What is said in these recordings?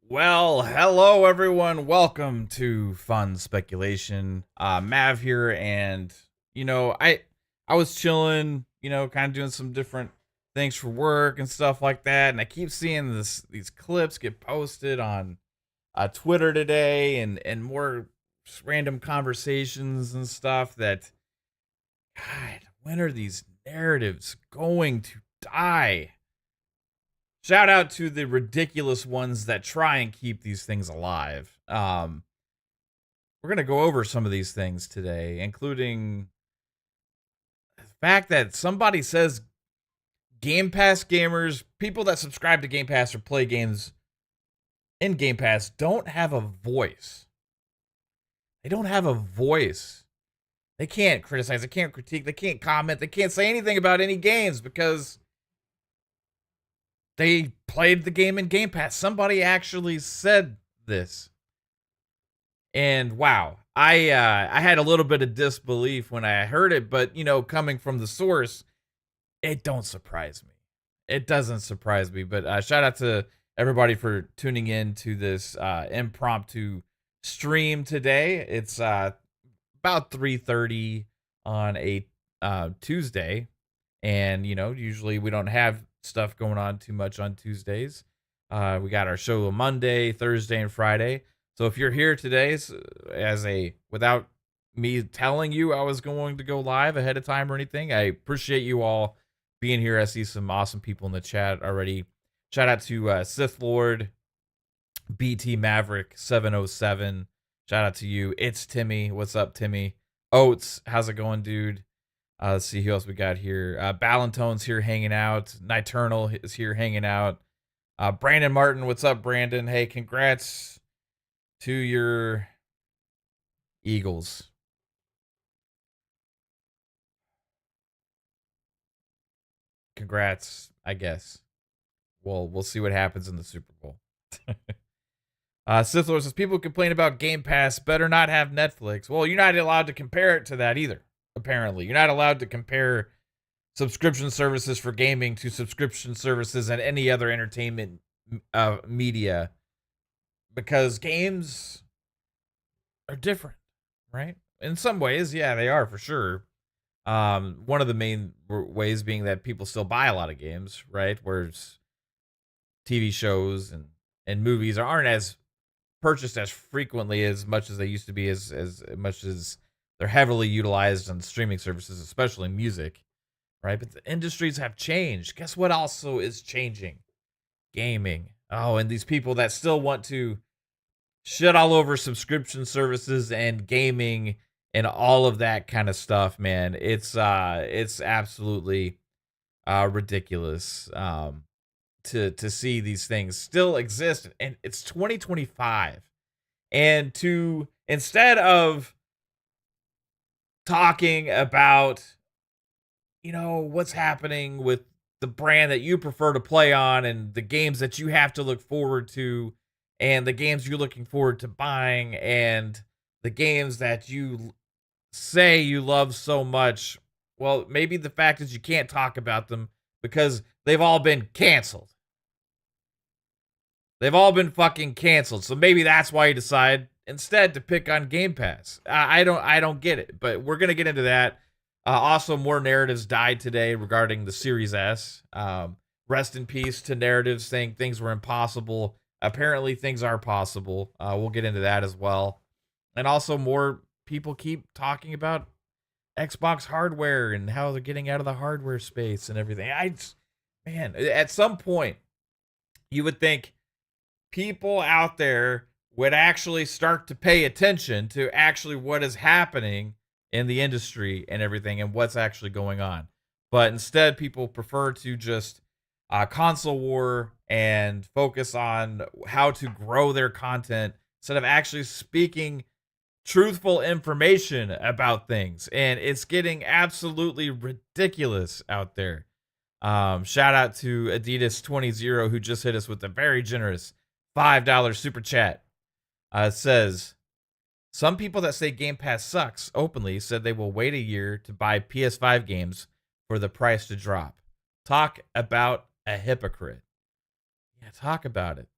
Well, hello everyone. Welcome to Fun Speculation. Mav here, and I was chilling, kind of doing some different things for work and stuff like that, and I keep seeing these clips get posted on Twitter today, and more random conversations and stuff. God, when are these narratives going to die? Shout out to the ridiculous ones that try and keep these things alive. We're gonna go over some of these things today, including the fact that somebody says Game Pass gamers, people that subscribe to Game Pass or play games in Game Pass, don't have a voice. They don't have a voice. They can't criticize, they can't critique, they can't comment, they can't say anything about any games because they played the game in Game Pass. Somebody actually said this. And wow, I had a little bit of disbelief when I heard it, but coming from the source, it don't surprise me. It doesn't surprise me. But shout out to everybody for tuning in to this impromptu stream today. It's about 3:30 on a Tuesday, and usually we don't have stuff going on too much on Tuesdays. We got our show Monday, Thursday, and Friday. So if you're here today, without me telling you I was going to go live ahead of time or anything, I appreciate you all being here. I see some awesome people in the chat already. Shout out to Sith Lord, BT Maverick 707. Shout out to you. It's Timmy. What's up, Timmy? Oats, how's it going, dude? Let's see who else we got here. Ballantone's here hanging out. Niturnal is here hanging out. Brandon Martin, what's up, Brandon? Hey, congrats to your Eagles. Congrats, I guess. Well, we'll see what happens in the Super Bowl. Sith Lord says people complain about Game Pass, better not have Netflix. Well, you're not allowed to compare it to that either. Apparently, you're not allowed to compare subscription services for gaming to subscription services and any other entertainment media, because games are different, right? In some ways, yeah, they are for sure. One of the main ways being that people still buy a lot of games, right? Whereas TV shows and movies aren't as purchased as frequently as much as they used to be, as much as they're heavily utilized on streaming services, especially music, right? But the industries have changed. Guess what also is changing? Gaming. Oh, and these people that still want to shit all over subscription services and gaming and all of that kind of stuff, man. It's absolutely ridiculous to see these things still exist, and it's 2025. And to instead of talking about what's happening with the brand that you prefer to play on and the games that you have to look forward to and the games you're looking forward to buying and the games that you say you love so much, well, maybe the fact is you can't talk about them because they've all been canceled. They've all been fucking canceled. So maybe that's why you decide instead to pick on Game Pass. I don't get it, but we're gonna get into that. Also, more narratives died today regarding the Series S. Rest in peace to narratives saying things were impossible. Apparently, things are possible. We'll get into that as well. And also, more people keep talking about Xbox hardware and how they're getting out of the hardware space and everything. Man, at some point, you would think people out there would actually start to pay attention to actually what is happening in the industry and everything and what's actually going on. But instead, people prefer to just console war and focus on how to grow their content instead of actually speaking truthful information about things. And it's getting absolutely ridiculous out there. Shout out to Adidas 20 who just hit us with a very generous $5 super chat. Says, some people that say Game Pass sucks openly said they will wait a year to buy PS5 games for the price to drop. Talk about a hypocrite. Yeah, talk about it.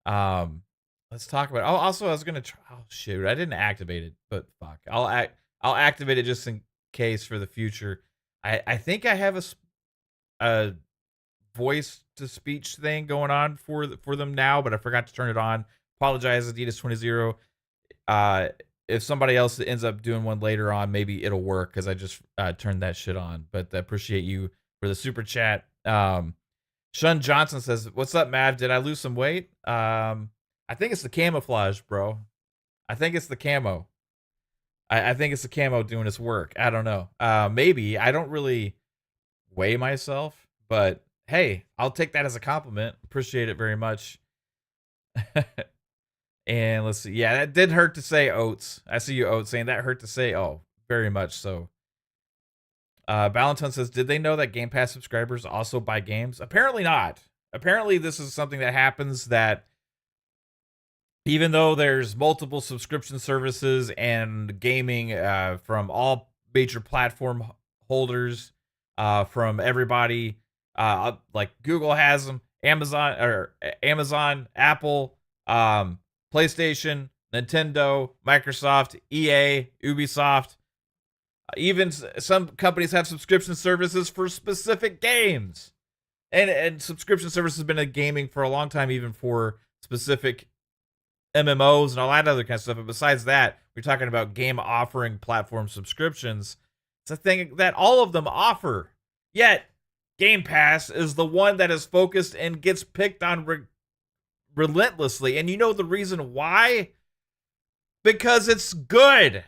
Let's talk about. Oh, also, I was gonna try. Oh shoot, I didn't activate it, but fuck, I'll activate it just in case for the future. I think I have a voice to speech thing going on for them now, but I forgot to turn it on. Apologize, Adidas20. Uh, if somebody else ends up doing one later on, maybe it'll work because I just turned that shit on. But I appreciate you for the super chat. Shun Johnson says, "What's up, Mav? Did I lose some weight?" I think it's the camouflage, bro. I think it's the camo. I think it's the camo doing its work. I don't know. Maybe I don't really weigh myself, but hey, I'll take that as a compliment. Appreciate it very much. And let's see. Yeah, that did hurt to say, Oats. I see you, Oats, saying that hurt to say. Oh, very much so. Valentin says, did they know that Game Pass subscribers also buy games? Apparently not. Apparently this is something that happens that even though there's multiple subscription services and gaming from all major platform holders, from everybody, like Google has them, Amazon, Apple, PlayStation, Nintendo, Microsoft, EA, Ubisoft. Even some companies have subscription services for specific games. And subscription service has been a gaming for a long time, even for specific MMOs and all that other kind of stuff. But besides that, we're talking about game offering platform subscriptions. It's a thing that all of them offer. Yet, Game Pass is the one that is focused and gets picked on relentlessly. And you know the reason why? Because it's good.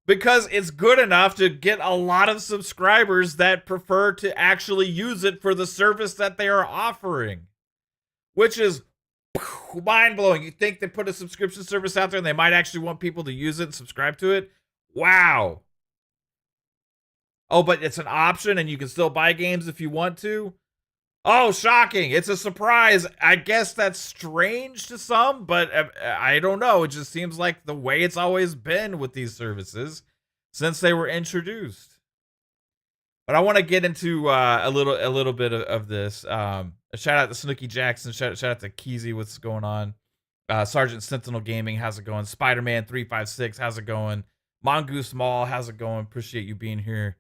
Because it's good enough to get a lot of subscribers that prefer to actually use it for the service that they are offering. Which is mind-blowing. You think they put a subscription service out there and they might actually want people to use it and subscribe to it? Wow. Oh, but it's an option and you can still buy games if you want to? Oh, shocking. It's a surprise. I guess that's strange to some, but I don't know. It just seems like the way it's always been with these services since they were introduced. But I want to get into a little bit of this. Shout out to Snooky Jackson. Shout out to Keezy. What's going on? Sergeant Sentinel Gaming. How's it going? Spider-Man 356. How's it going? Mongoose Mall. How's it going? Appreciate you being here.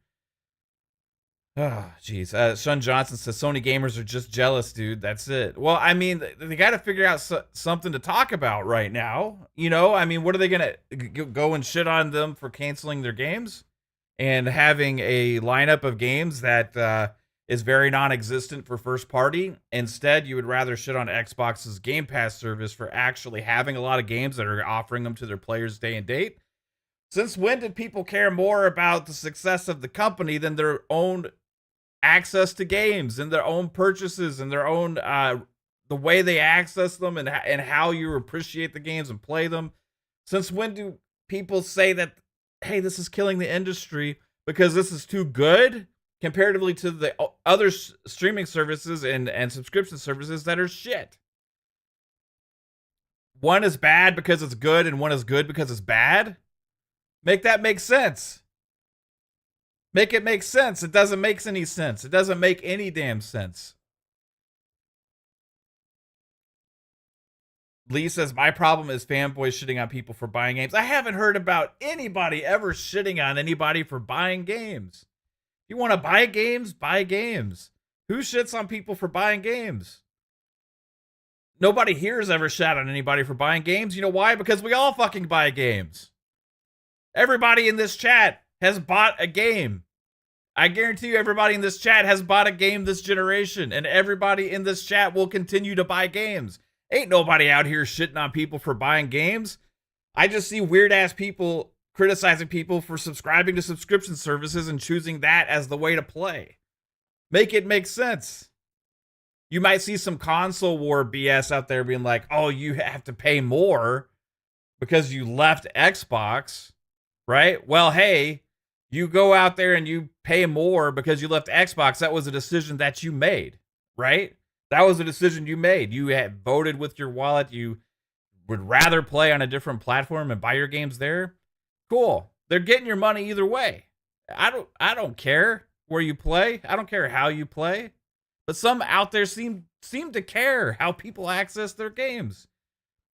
Oh, jeez. Shun Johnson says Sony gamers are just jealous, dude. That's it. Well, I mean, they got to figure out something to talk about right now. You know, I mean, what are they going to go and shit on them for canceling their games and having a lineup of games that is very non-existent for first party? Instead, you would rather shit on Xbox's Game Pass service for actually having a lot of games that are offering them to their players day and date. Since when did people care more about the success of the company than their own access to games and their own purchases and their own the way they access them and how you appreciate the games and play them? Since when do people say that, hey, this is killing the industry because this is too good comparatively to the other streaming services and subscription services that are shit? One is bad because it's good and one is good because it's bad? Make that make sense. Make it make sense. It doesn't make any sense. It doesn't make any damn sense. Lee says, my problem is fanboys shitting on people for buying games. I haven't heard about anybody ever shitting on anybody for buying games. You want to buy games? Buy games. Who shits on people for buying games? Nobody here has ever shat on anybody for buying games. You know why? Because we all fucking buy games. Everybody in this chat has bought a game. I guarantee you everybody in this chat has bought a game this generation, and everybody in this chat will continue to buy games. Ain't nobody out here shitting on people for buying games. I just see weird-ass people criticizing people for subscribing to subscription services and choosing that as the way to play. Make it make sense. You might see some console war BS out there being like, oh, you have to pay more because you left Xbox, right? Well, hey, you go out there and you pay more because you left Xbox. That was a decision that you made, right? That was a decision you made. You had voted with your wallet. You would rather play on a different platform and buy your games there. Cool. They're getting your money either way. I don't care where you play. I don't care how you play. but some out there seem to care how people access their games.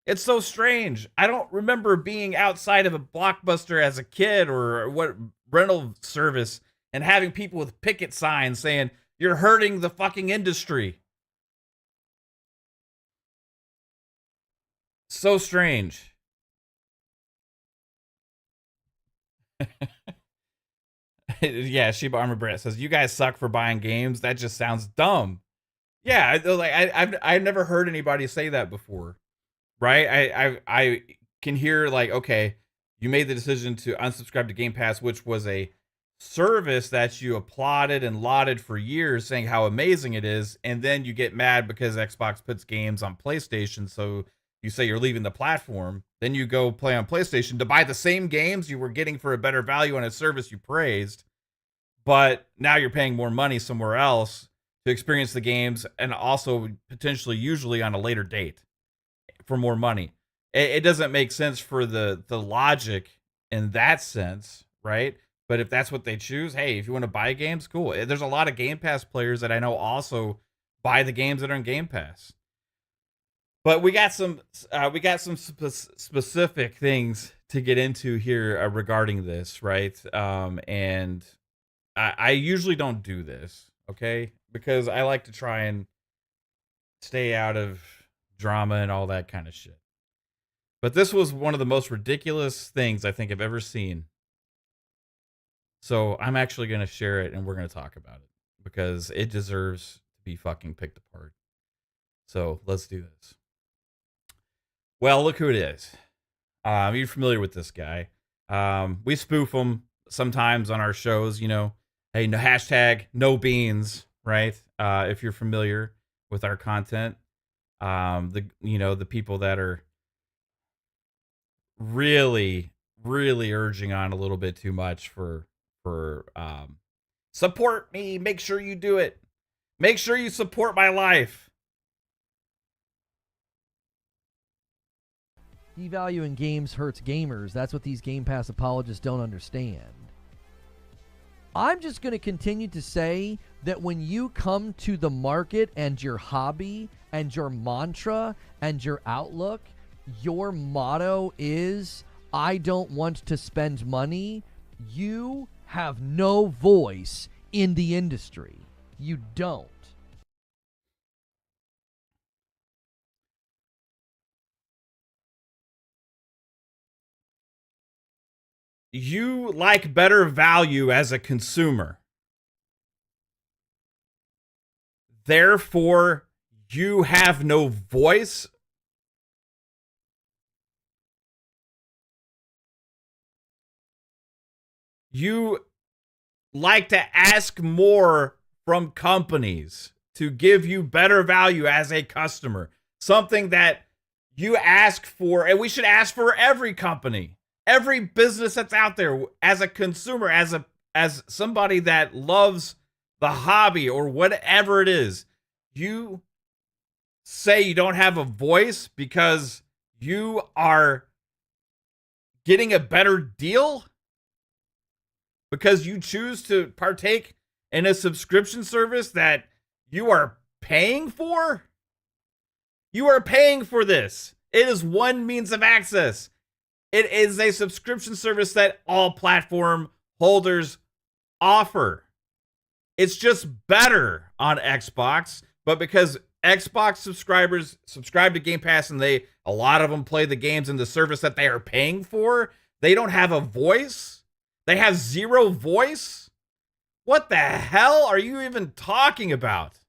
It's so strange. I don't remember being outside of a Blockbuster as a kid or what rental service and having people with picket signs saying, "You're hurting the fucking industry." So strange. Yeah, Sheba Armor Brett says, "You guys suck for buying games. That just sounds dumb." Yeah, I've never heard anybody say that before, right? I can hear like, okay, you made the decision to unsubscribe to Game Pass, which was a service that you applauded and lauded for years, saying how amazing it is, and then you get mad because Xbox puts games on PlayStation, so you say you're leaving the platform. Then you go play on PlayStation to buy the same games you were getting for a better value on a service you praised, but now you're paying more money somewhere else to experience the games and also potentially usually on a later date for more money. It doesn't make sense for the logic in that sense, right? But if that's what they choose, hey, if you want to buy games, cool. There's a lot of Game Pass players that I know also buy the games that are in Game Pass. But we got some specific things to get into here regarding this, right? And I usually don't do this, okay? Because I like to try and stay out of drama and all that kind of shit. But this was one of the most ridiculous things I think I've ever seen. So I'm actually going to share it and we're going to talk about it because it deserves to be fucking picked apart. So let's do this. Well, look who it is. You're familiar with this guy. We spoof him sometimes on our shows, you know. Hey, no, hashtag no beans, right? If you're familiar with our content, the people that are really, really urging on a little bit too much for support me. Make sure you do it. Make sure you support my life. Devaluing games hurts gamers. That's what these Game Pass apologists don't understand. I'm just going to continue to say that when you come to the market and your hobby and your mantra and your outlook, your motto is, I don't want to spend money, you have no voice in the industry. You don't. You like better value as a consumer. Therefore, you have no voice. You like to ask more from companies to give you better value as a customer. Something that you ask for, and we should ask for every company, every business that's out there as a consumer, as somebody that loves the hobby or whatever it is. You say you don't have a voice because you are getting a better deal because you choose to partake in a subscription service that you are paying for. You are paying for this. It is one means of access. It is a subscription service that all platform holders offer. It's just better on Xbox, but because Xbox subscribers subscribe to Game Pass and a lot of them play the games in the service that they are paying for, they don't have a voice. They have zero voice. What the hell are you even talking about?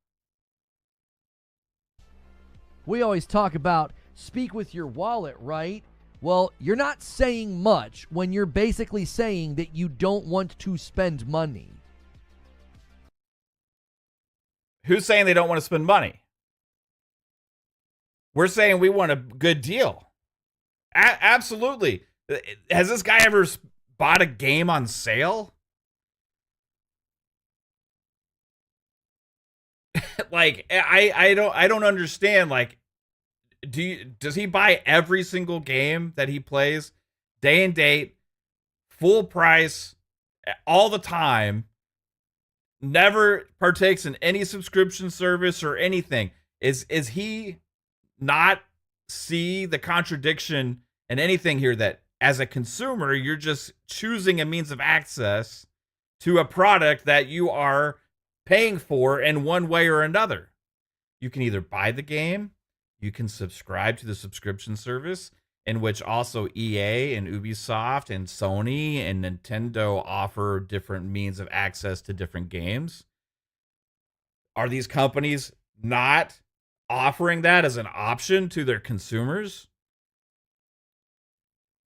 We always talk about speak with your wallet, right? Well, you're not saying much when you're basically saying that you don't want to spend money. Who's saying they don't want to spend money? We're saying we want a good deal. Absolutely. Has this guy ever bought a game on sale? Like, I don't understand. Like, does he buy every single game that he plays, day and date, full price, all the time, never partakes in any subscription service or anything. Is he not see the contradiction in anything here, that as a consumer, you're just choosing a means of access to a product that you are paying for in one way or another? You can either buy the game, you can subscribe to the subscription service, in which also EA and Ubisoft and Sony and Nintendo offer different means of access to different games. Are these companies not offering that as an option to their consumers?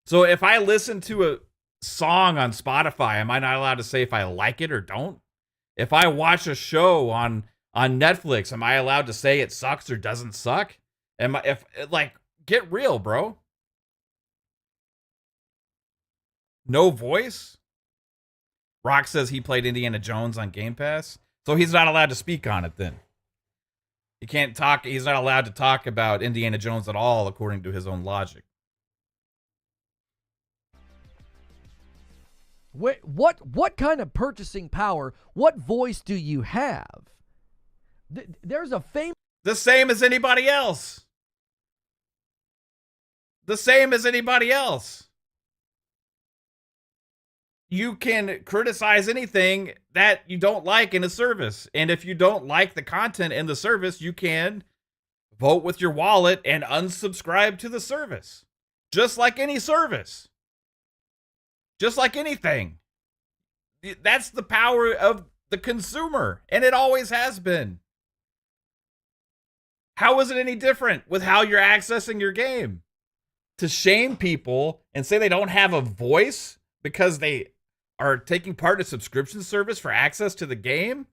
So if I listen to a song on Spotify, am I not allowed to say if I like it or don't? If I watch a show on Netflix, am I allowed to say it sucks or doesn't suck? Get real, bro. No voice? Rock says he played Indiana Jones on Game Pass, so he's not allowed to speak on it then. He can't talk, he's not allowed to talk about Indiana Jones at all, according to his own logic. What kind of purchasing power, what voice do you have? There's a famous... The same as anybody else. The same as anybody else. You can criticize anything that you don't like in a service. And if you don't like the content in the service, you can vote with your wallet and unsubscribe to the service. Just like any service. Just like anything. That's the power of the consumer. And it always has been. How is it any different with how you're accessing your game? To shame people and say they don't have a voice because they are taking part in a subscription service for access to the game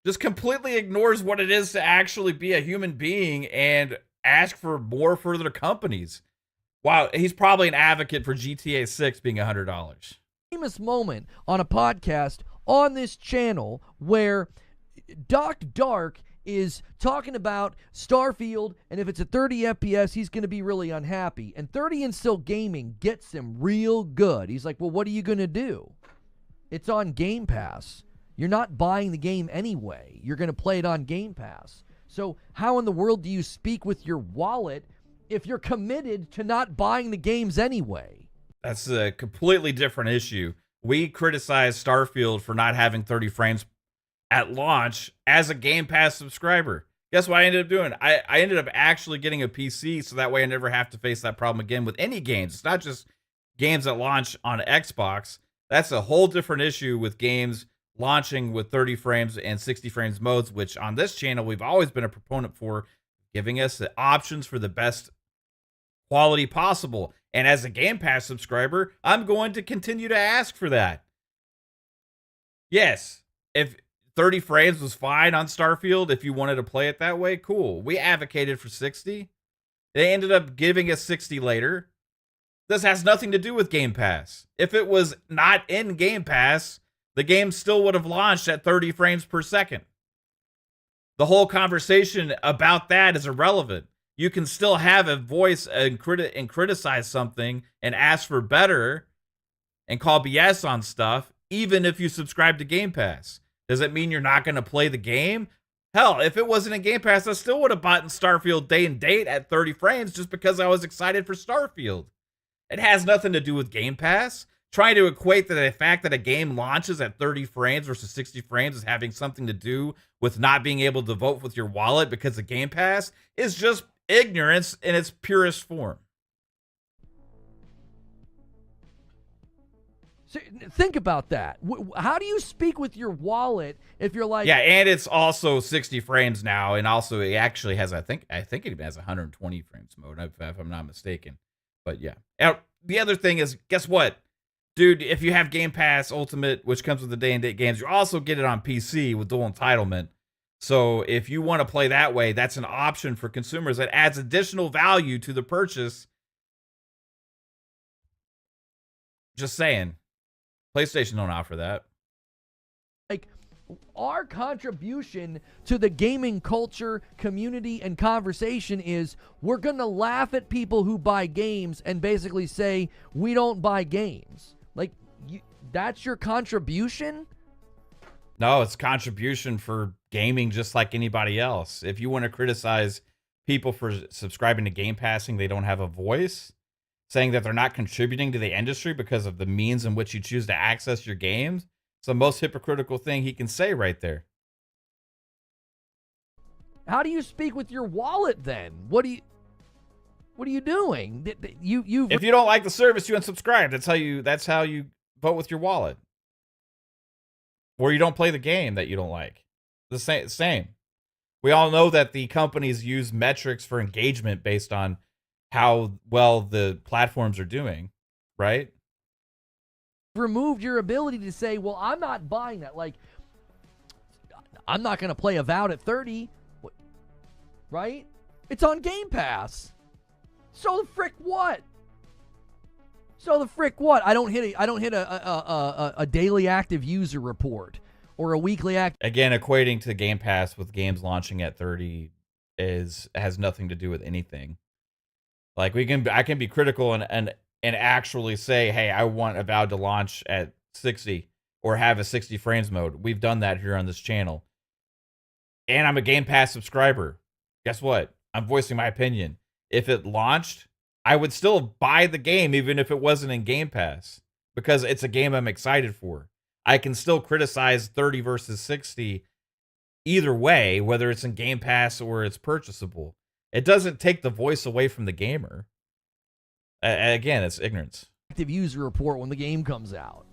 just completely ignores what it is to actually be a human being and ask for more for their companies. Wow, he's probably an advocate for GTA 6 being $100. Famous moment on a podcast on this channel where Doc Dark is talking about Starfield, and if it's a 30 FPS, he's going to be really unhappy. And 30 and Still Gaming gets him real good. He's like, well, what are you going to do? It's on Game Pass. You're not buying the game anyway. You're going to play it on Game Pass. So how in the world do you speak with your wallet if you're committed to not buying the games anyway? That's a completely different issue. We criticize Starfield for not having 30 frames at launch as a Game Pass subscriber. Guess what I ended up doing? I ended up actually getting a PC so that way I never have to face that problem again with any games. It's not just games that launch on Xbox. That's a whole different issue with games launching with 30 frames and 60 frames modes, which on this channel we've always been a proponent for, giving us the options for the best quality possible. And as a Game Pass subscriber, I'm going to continue to ask for that. Yes, if 30 frames was fine on Starfield, if you wanted to play it that way, cool. We advocated for 60. They ended up giving us 60 later. This has nothing to do with Game Pass. If it was not in Game Pass, the game still would have launched at 30 frames per second. The whole conversation about that is irrelevant. You can still have a voice and criticize something and ask for better and call BS on stuff, even if you subscribe to Game Pass. Does it mean you're not going to play the game? Hell, if it wasn't in Game Pass, I still would have bought in Starfield day and date at 30 frames just because I was excited for Starfield. It has nothing to do with Game Pass. Trying to equate the fact that a game launches at 30 frames versus 60 frames as having something to do with not being able to vote with your wallet because of Game Pass is just ignorance in its purest form. So think about that. How do you speak with your wallet if you're like... Yeah, and it's also 60 frames now, and also it actually has, I think it even has 120 frames mode, if I'm not mistaken. But yeah. Now, the other thing is, guess what? Dude, if you have Game Pass Ultimate, which comes with the day-and-date games, you also get it on PC with dual entitlement. So if you want to play that way, that's an option for consumers that adds additional value to the purchase. Just saying. PlayStation don't offer that. Like, our contribution to the gaming culture, community, and conversation is we're going to laugh at people who buy games and basically say, we don't buy games. Like, That's your contribution? No, it's contribution for gaming just like anybody else. If you want to criticize people for subscribing to Game Passing, they don't have a voice, saying that they're not contributing to the industry because of the means in which you choose to access your games, it's the most hypocritical thing he can say right there. How do you speak with your wallet then? What are you doing? If you don't like the service, you unsubscribe. That's how you vote with your wallet. Or you don't play the game that you don't like. The same. We all know that the companies use metrics for engagement based on how well the platforms are doing, right? Removed your ability to say, well, I'm not buying that. Like, I'm not going to play Avowed at 30, right? It's on Game Pass. So the frick what? I don't hit a daily active user report or a weekly active. Again, equating to Game Pass with games launching at 30 has nothing to do with anything. Like I can be critical and actually say, hey, I want Avowed to launch at 60 or have a 60 frames mode. We've done that here on this channel. And I'm a Game Pass subscriber. Guess what? I'm voicing my opinion. If it launched, I would still buy the game even if it wasn't in Game Pass because it's a game I'm excited for. I can still criticize 30 versus 60 either way, whether it's in Game Pass or it's purchasable. It doesn't take the voice away from the gamer. Again, it's ignorance. Active user report when the game comes out.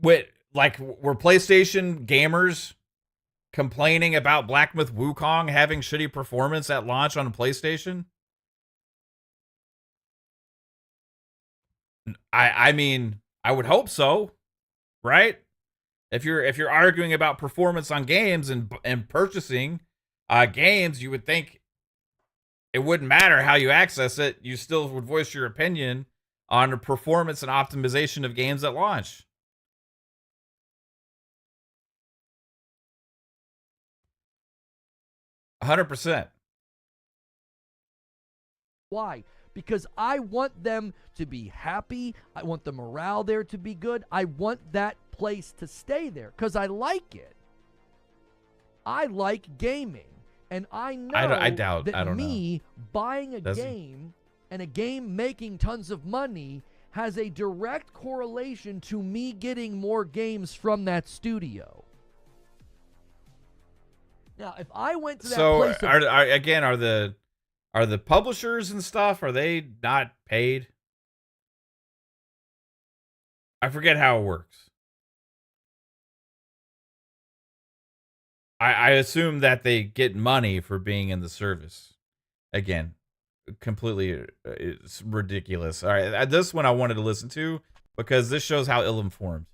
Were PlayStation gamers complaining about Black Myth Wukong having shitty performance at launch on a PlayStation? I mean, I would hope so, right? If you're arguing about performance on games and purchasing games, you would think it wouldn't matter how you access it. You still would voice your opinion on the performance and optimization of games at launch. %. Why? Because I want them to be happy. I want the morale there to be good. I want that place to stay there because I like it. I like gaming. And I know I doubt, that I don't me know. buying a game and a game making tons of money has a direct correlation to me getting more games from that studio. Now, if I went to that place, are the publishers and stuff, are they not paid? I forget how it works. I assume that they get money for being in the service. Again, completely it's ridiculous. All right, this one I wanted to listen to because this shows how ill-informed.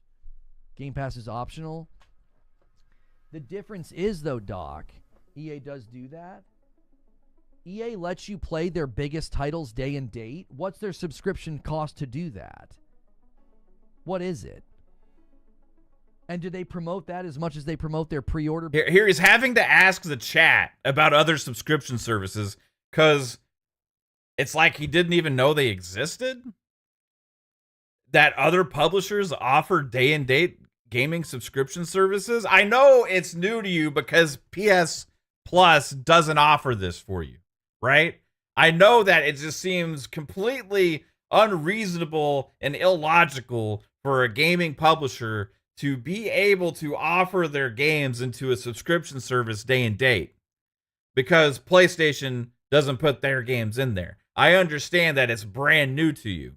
Game Pass is optional. The difference is, though, Doc, EA does do that. EA lets you play their biggest titles day and date. What's their subscription cost to do that? What is it? And do they promote that as much as they promote their pre-order? Here he's having to ask the chat about other subscription services because it's like he didn't even know they existed. That other publishers offer day and date gaming subscription services. I know it's new to you because PS Plus doesn't offer this for you, right? I know that it just seems completely unreasonable and illogical for a gaming publisher to be able to offer their games into a subscription service day and date because PlayStation doesn't put their games in there. I understand that it's brand new to you,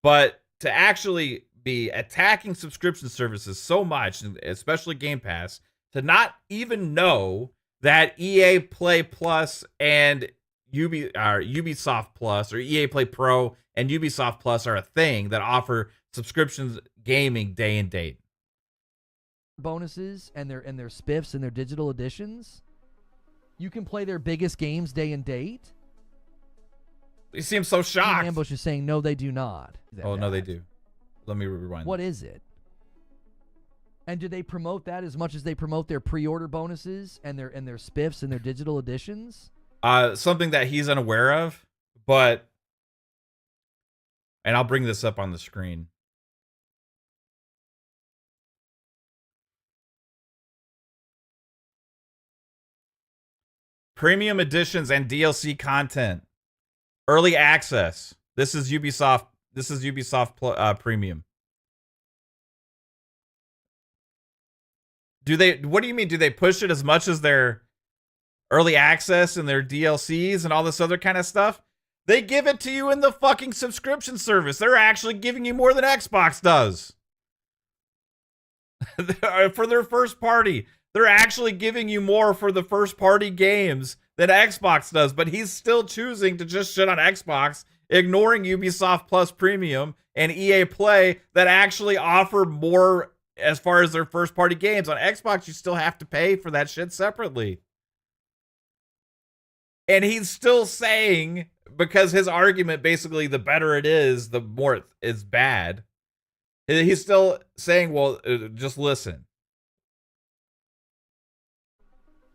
but to actually be attacking subscription services so much, especially Game Pass, to not even know that EA Play Plus and Ubisoft Plus or EA Play Pro and Ubisoft Plus are a thing that offer subscriptions gaming day and date. Bonuses and their spiffs and their digital editions. You can play their biggest games day and date. He seems so shocked. Ambush is saying no, they do not. No, they do. Let me rewind. What is it? And do they promote that as much as they promote their pre-order bonuses and their spiffs and their digital editions? Something that he's unaware of, but and I'll bring this up on the screen. Premium editions and DLC content. Early access. This is Ubisoft. This is Ubisoft Premium. What do you mean? Do they push it as much as their early access and their DLCs and all this other kind of stuff? They give it to you in the fucking subscription service. They're actually giving you more than Xbox does. For their first party. They're actually giving you more for the first party games than Xbox does, but he's still choosing to just shit on Xbox, ignoring Ubisoft Plus Premium and EA Play that actually offer more as far as their first party games. On Xbox, you still have to pay for that shit separately. And he's still saying, because his argument basically, the better it is, the more it's bad. He's still saying, well, just listen.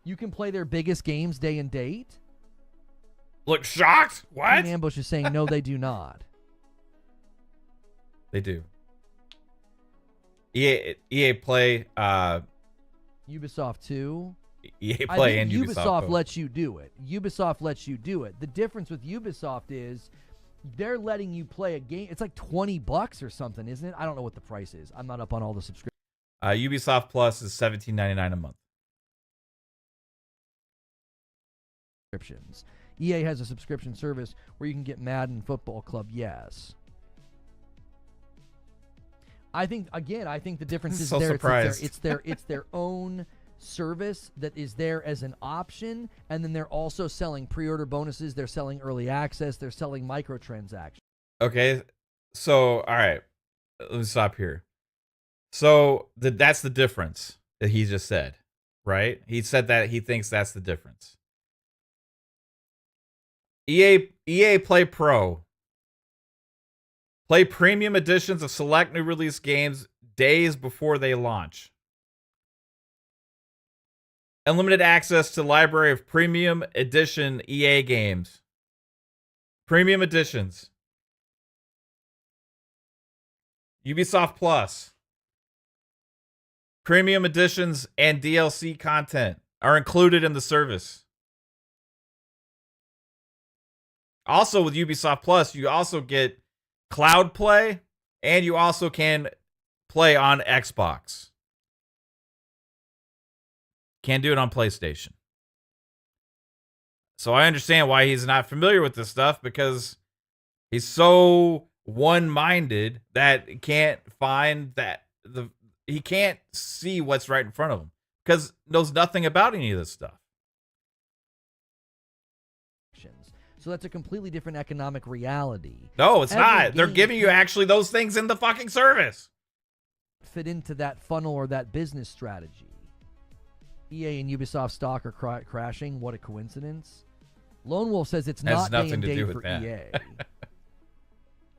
You can play their biggest games day and date? Look shocked? What? Team Ambush is saying, no, they do not. They do. EA Play, Ubisoft 2. EA Play and Ubisoft lets you do it. Ubisoft lets you do it. The difference with Ubisoft is they're letting you play a game. It's like $20 or something, isn't it? I don't know what the price is. I'm not up on all the subscriptions. Ubisoft Plus is $17.99 a month. EA has a subscription service where you can get Madden Football Club. Yes. I think the difference is So there. surprised. It's their own service that is there as an option, and then they're also selling pre-order bonuses. They're selling early access. They're selling microtransactions. Okay, so all right, let me stop here. So that's the difference that he just said, right? He said that he thinks that's the difference. EA Play Pro. Play premium editions of select new release games days before they launch. Unlimited access to library of premium edition EA games. Premium editions. Ubisoft Plus. Premium editions and DLC content are included in the service. Also with Ubisoft Plus, you also get cloud play, and you also can play on Xbox. Can't do it on PlayStation. So I understand why he's not familiar with this stuff, because he's so one-minded that he can't find that he can't see what's right in front of him, because knows nothing about any of this stuff. So that's a completely different economic reality. No, it's Every not. They're game giving you actually those things in the fucking service. Fit into that funnel or that business strategy. EA and Ubisoft stock are crashing. What a coincidence. Lone Wolf says it's not day and date for EA.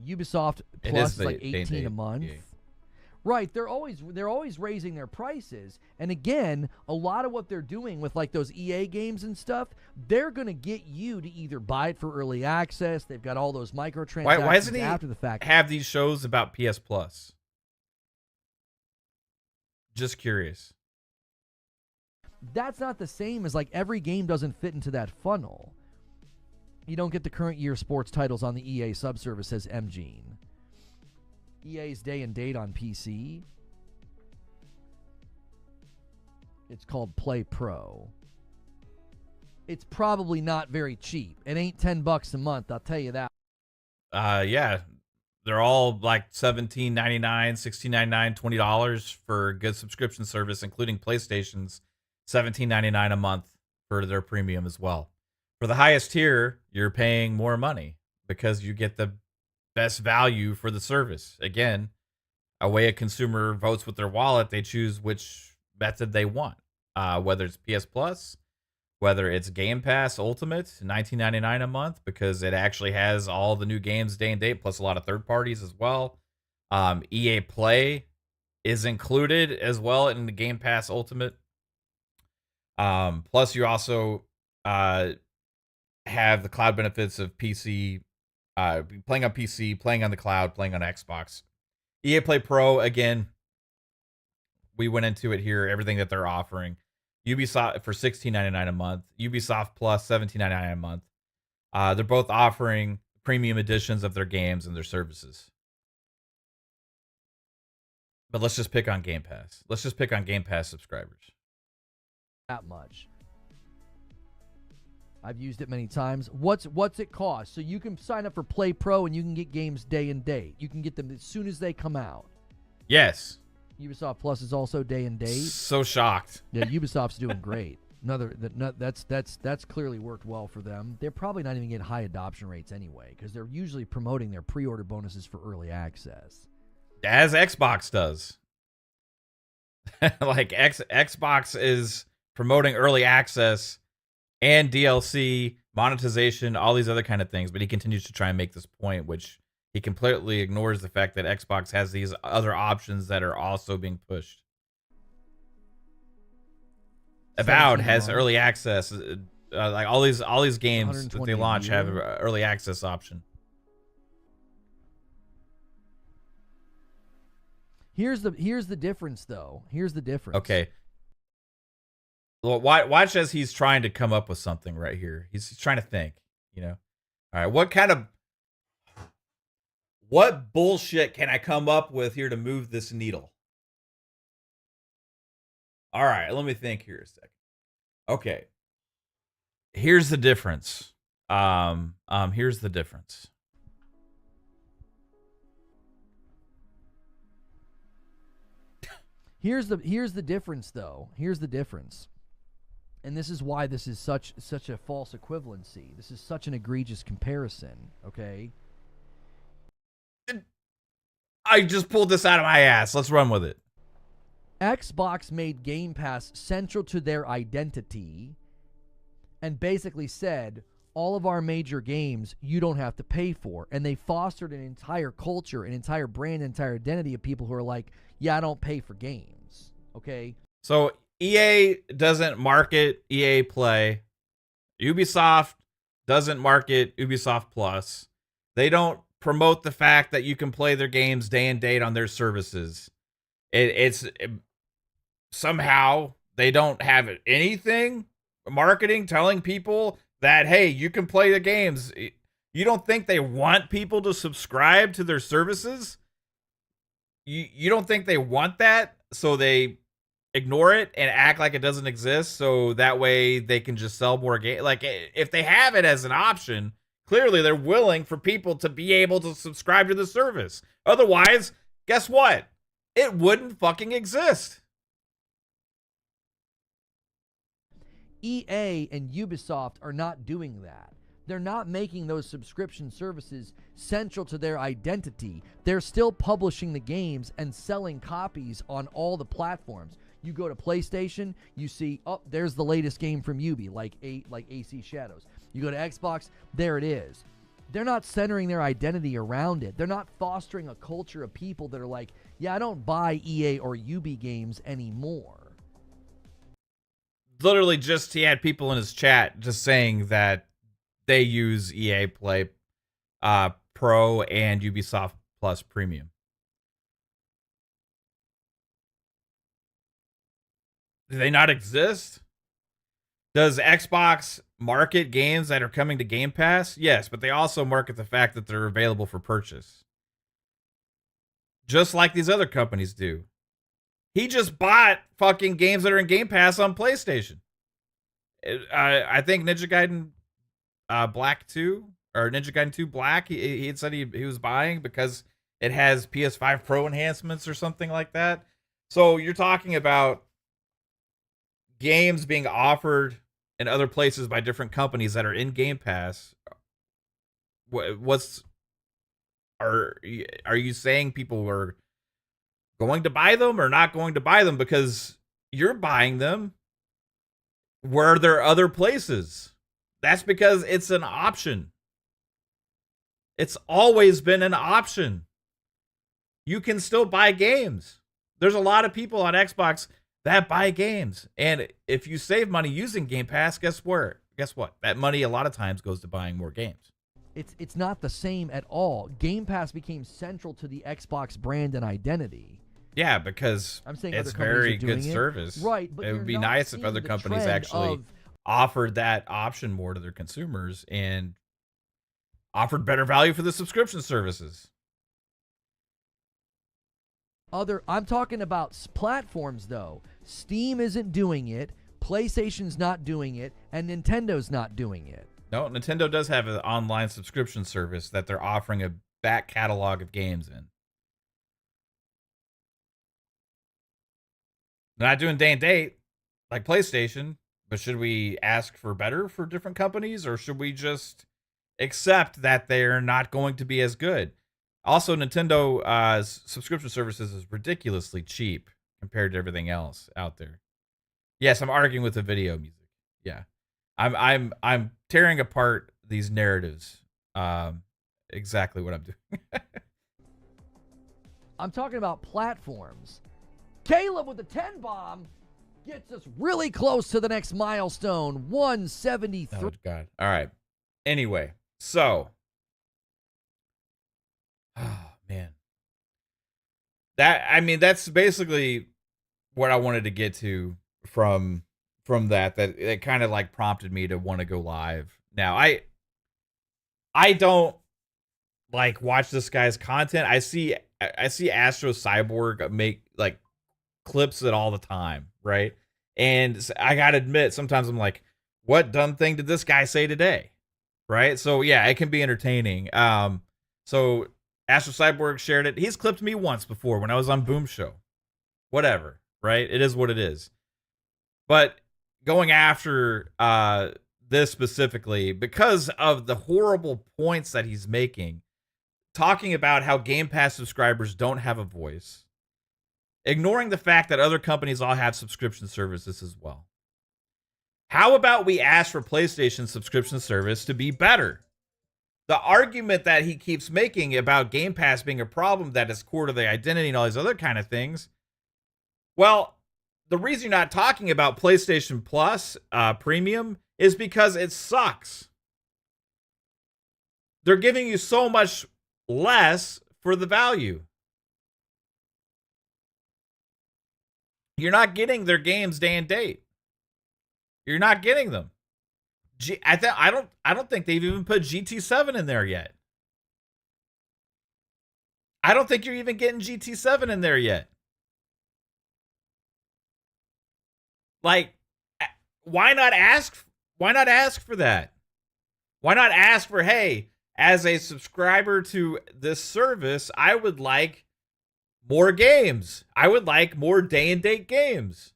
Ubisoft Plus is like $18 a month. EA. Right, they're always raising their prices. And again, a lot of what they're doing with like those EA games and stuff, they're going to get you to either buy it for early access. They've got all those microtransactions why doesn't he after the fact. Have these shows about PS Plus? Just curious. That's not the same as like every game doesn't fit into that funnel. You don't get the current year sports titles on the EA subservice, says MGene. EA's day and date on PC. It's called Play Pro. It's probably not very cheap. It ain't $10 a month, I'll tell you that. Yeah. They're all like $17.99, $16.99, $20 for a good subscription service, including PlayStation's $17.99 a month for their premium as well. For the highest tier, you're paying more money because you get the best value for the service. Again, a way a consumer votes with their wallet, they choose which method they want. Whether it's PS Plus, whether it's Game Pass Ultimate, $19.99 a month, because it actually has all the new games day and date, plus a lot of third parties as well. EA Play is included as well in the Game Pass Ultimate. Plus you also have the cloud benefits of PC playing on PC, playing on the cloud, playing on Xbox. EA Play Pro, again, we went into it here, everything that they're offering. Ubisoft for $16.99 a month, Ubisoft Plus $17.99 a month. They're both offering premium editions of their games and their services. But let's just pick on Game Pass. Let's just pick on Game Pass subscribers. That much. I've used it many times. What's it cost? So you can sign up for Play Pro and you can get games day and date. You can get them as soon as they come out. Yes. Ubisoft Plus is also day and date. So shocked. Yeah, Ubisoft's doing great. That's clearly worked well for them. They're probably not even getting high adoption rates anyway, because they're usually promoting their pre-order bonuses for early access. As Xbox does. Like Xbox is promoting early access and DLC, monetization, all these other kind of things, but he continues to try and make this point, which he completely ignores the fact that Xbox has these other options that are also being pushed. Avowed has early access, like all these games that they launch have an early access option. Here's the difference, though. Here's the difference. Okay. Well, watch as he's trying to come up with something right here. He's trying to think, you know. All right, what bullshit can I come up with here to move this needle? All right, let me think here a second. Okay. Here's the difference. Here's the difference. Here's the difference, though. Here's the difference. And this is why this is such a false equivalency. This is such an egregious comparison, okay? I just pulled this out of my ass. Let's run with it. Xbox made Game Pass central to their identity and basically said, all of our major games you don't have to pay for. And they fostered an entire culture, an entire brand, an entire identity of people who are like, yeah, I don't pay for games, okay? So EA doesn't market EA Play. Ubisoft doesn't market Ubisoft Plus. They don't promote the fact that you can play their games day and date on their services. Somehow they don't have anything marketing telling people that, hey, you can play the games. You don't think they want people to subscribe to their services? You don't think they want that? So they ignore it and act like it doesn't exist, so that way they can just sell more games. Like, if they have it as an option, clearly they're willing for people to be able to subscribe to the service. Otherwise, guess what? It wouldn't fucking exist. EA and Ubisoft are not doing that. They're not making those subscription services central to their identity. They're still publishing the games and selling copies on all the platforms. You go to PlayStation, you see, oh, there's the latest game from Ubi, like AC Shadows. You go to Xbox, there it is. They're not centering their identity around it. They're not fostering a culture of people that are like, yeah, I don't buy EA or Ubi games anymore. Literally he had people in his chat just saying that they use EA Play Pro and Ubisoft Plus Premium. Do they not exist? Does Xbox market games that are coming to Game Pass? Yes, but they also market the fact that they're available for purchase. Just like these other companies do. He just bought fucking games that are in Game Pass on PlayStation. I think Ninja Gaiden Black 2 or Ninja Gaiden 2 Black, he had said he was buying because it has PS5 Pro enhancements or something like that. So you're talking about games being offered in other places by different companies that are in Game Pass. Are you saying people are going to buy them or not going to buy them because you're buying them where there are other places? That's because it's an option. It's always been an option. You can still buy games. There's a lot of people on Xbox that buy games. And if you save money using Game Pass, guess what? That money a lot of times goes to buying more games. It's not the same at all. Game Pass became central to the Xbox brand and identity. Yeah, because I'm saying it's other companies very are doing good it. service. Right, but It you're would be not nice if seeing other the companies trend actually of offered that option more to their consumers and offered better value for the subscription services. I'm talking about platforms though. Steam isn't doing it, PlayStation's not doing it, and Nintendo's not doing it. No, Nintendo does have an online subscription service that they're offering a back catalog of games in. They're not doing day and date like PlayStation, but should we ask for better for different companies, or should we just accept that they're not going to be as good? Also, Nintendo subscription services is ridiculously cheap compared to everything else out there. Yes, I'm arguing with the video music. Yeah, I'm tearing apart these narratives. Exactly what I'm doing. I'm talking about platforms. Caleb with the 10 bomb gets us really close to the next milestone, 173. Oh God! All right. Anyway, so, oh man, that's basically what I wanted to get to from that. That it kind of like prompted me to want to go live. Now, I don't like watch this guy's content. I see Astro Cyborg make like clips it all the time, right? And I gotta admit, sometimes I'm like, what dumb thing did this guy say today? Right? So yeah, it can be entertaining. So Astro Cyborg shared it. He's clipped me once before when I was on Boom Show. Whatever, right? It is what it is. But going after this specifically, because of the horrible points that he's making, talking about how Game Pass subscribers don't have a voice, ignoring the fact that other companies all have subscription services as well. How about we ask for PlayStation subscription service to be better? The argument that he keeps making about Game Pass being a problem that is core to the identity and all these other kind of things, well, the reason you're not talking about PlayStation Plus Premium is because it sucks. They're giving you so much less for the value. You're not getting their games day and date. You're not getting them. I don't think they've even put GT7 in there yet. I don't think you're even getting GT7 in there yet. Like, why not ask for that? Why not ask for, hey, as a subscriber to this service, I would like more games. I would like more day and date games.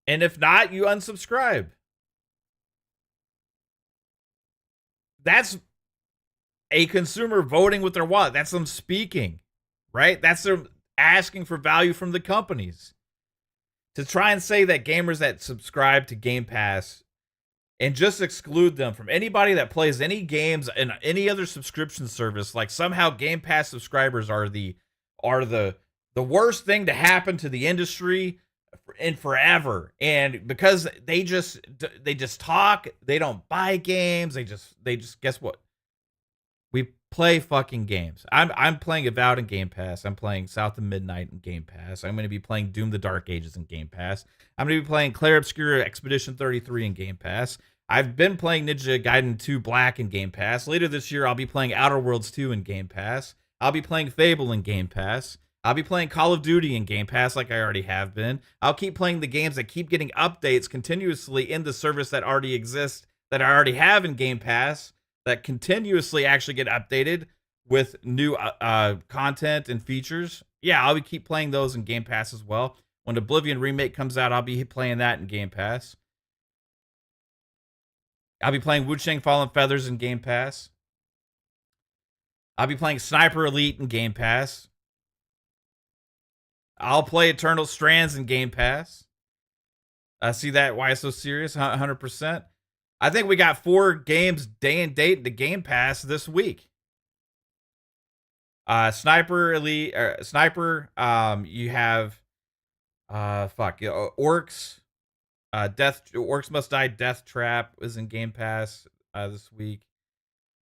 And if not, you unsubscribe. That's a consumer voting with their wallet. That's them speaking, right? That's them asking for value from the companies. To try and say that gamers that subscribe to Game Pass and just exclude them from anybody that plays any games in any other subscription service, like somehow Game Pass subscribers are the worst thing to happen to the industry in forever. And because they just talk, they don't buy games, they just guess what? We play fucking games. I'm playing Avowed in Game Pass. I'm playing South of Midnight in Game Pass. I'm going to be playing Doom the Dark Ages in Game Pass. I'm going to be playing Clair Obscura Expedition 33 in Game Pass. I've been playing Ninja Gaiden 2 Black in Game Pass. Later this year, I'll be playing Outer Worlds 2 in Game Pass. I'll be playing Fable in Game Pass. I'll be playing Call of Duty in Game Pass like I already have been. I'll keep playing the games that keep getting updates continuously in the service that already exists, that I already have in Game Pass, that continuously actually get updated with new content and features. Yeah, I'll be keep playing those in Game Pass as well. When Oblivion Remake comes out, I'll be playing that in Game Pass. I'll be playing Wu Chang Fallen Feathers in Game Pass. I'll be playing Sniper Elite in Game Pass. I'll play Eternal Strands in Game Pass. See that? Why it's so serious? 100%. I think we got 4 games day and date in the Game Pass this week. Sniper Elite, Sniper. You have, Orcs. Orcs Must Die. Death Trap is in Game Pass this week.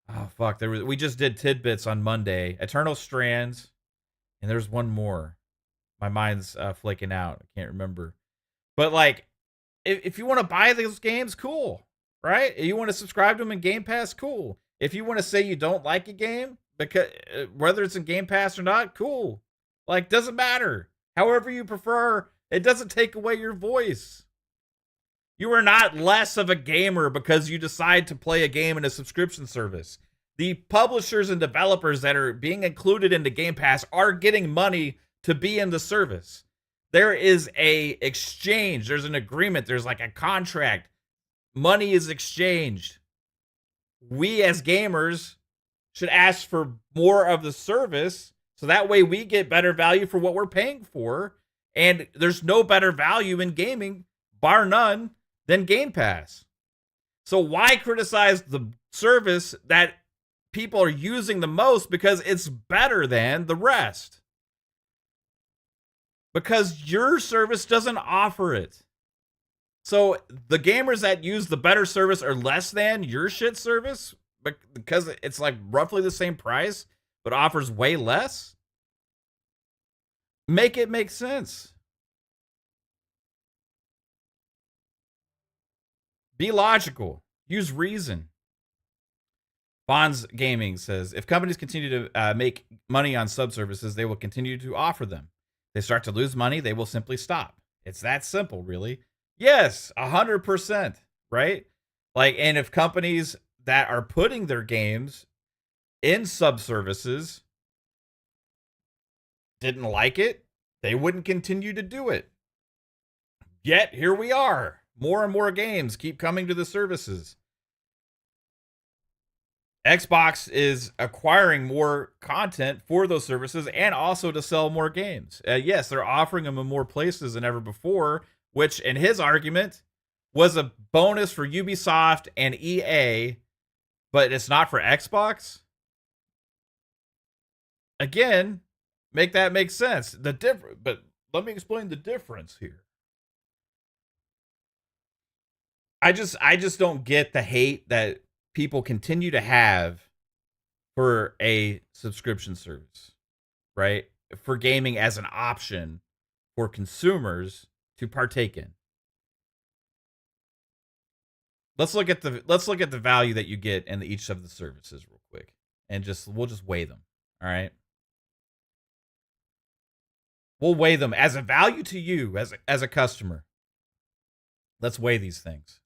Oh fuck, we just did tidbits on Monday. Eternal Strands, and there's one more. My mind's flaking out. I can't remember. But like, if you want to buy those games, cool, right? If you want to subscribe to them in Game Pass, cool. If you want to say you don't like a game because whether it's in Game Pass or not, cool. Like, doesn't matter. However you prefer, it doesn't take away your voice. You are not less of a gamer because you decide to play a game in a subscription service. The publishers and developers that are being included into Game Pass are getting money to be in the service. There is a exchange, there's an agreement, there's like a contract. Money is exchanged. We as gamers should ask for more of the service so that way we get better value for what we're paying for. And there's no better value in gaming, bar none, than Game Pass. So why criticize the service that people are using the most because it's better than the rest? Because your service doesn't offer it. So the gamers that use the better service are less than your shit service because it's like roughly the same price but offers way less? Make it make sense. Be logical. Use reason. Bonds Gaming says, if companies continue to make money on subservices, they will continue to offer them. They start to lose money, they will simply stop. It's that simple, really. Yes, 100%, right? Like, and if companies that are putting their games in subservices didn't like it, they wouldn't continue to do it. Yet, here we are. More and more games keep coming to the services. Xbox is acquiring more content for those services and also to sell more games. Yes, they're offering them in more places than ever before, which in his argument was a bonus for Ubisoft and EA, but it's not for Xbox. Again, make that make sense. But let me explain the difference here. I just don't get the hate that people continue to have for a subscription service, right? For gaming as an option for consumers to partake in. Let's look at the value that you get in each of the services real quick, and we'll just weigh them. All right, we'll weigh them as a value to you as a customer. Let's weigh these things.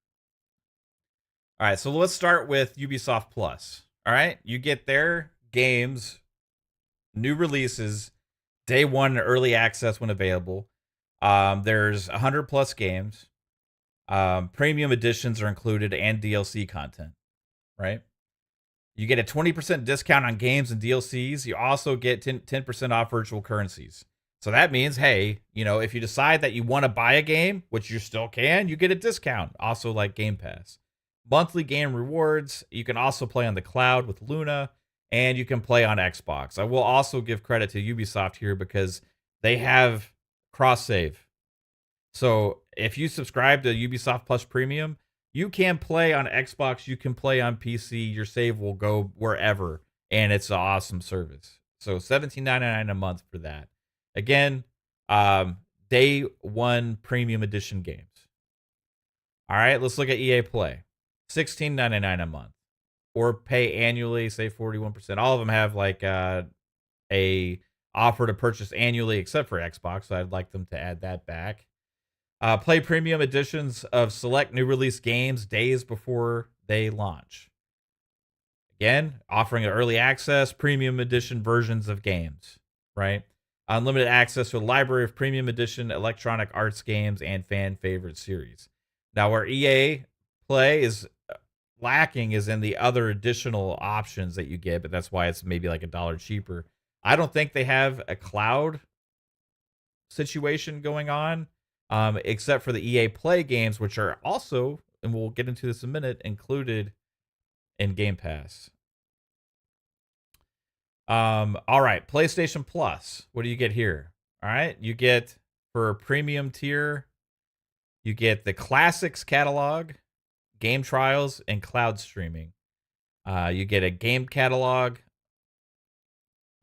All right, so let's start with Ubisoft Plus. All right, you get their games, new releases, day one, early access when available. There's 100 plus games. Premium editions are included and DLC content, right? You get a 20% discount on games and DLCs. You also get 10% off virtual currencies. So that means, hey, if you decide that you want to buy a game, which you still can, you get a discount. Also like Game Pass. Monthly game rewards. You can also play on the cloud with Luna, and you can play on Xbox. I will also give credit to Ubisoft here because they have cross save. So if you subscribe to Ubisoft Plus Premium, you can play on Xbox, you can play on PC. Your save will go wherever, and it's an awesome service. So $17.99 a month for that. Again, day one premium edition games. All right, let's look at EA Play. $16.99 a month, or pay annually, say 41%. All of them have like a offer to purchase annually, except for Xbox. So I'd like them to add that back. Play premium editions of select new release games days before they launch. Again, offering early access, premium edition versions of games, right? Unlimited access to a library of premium edition electronic arts games and fan favorite series. Now, where EA Play is lacking is in the other additional options that you get, but that's why it's maybe like $1 cheaper. I don't think they have a cloud situation going on, except for the EA Play games, which are also, and we'll get into this in a minute, included in Game Pass. All right, PlayStation Plus. What do you get here? All right, you get, for a premium tier, you get the Classics catalog, game trials, and cloud streaming. You get a game catalog.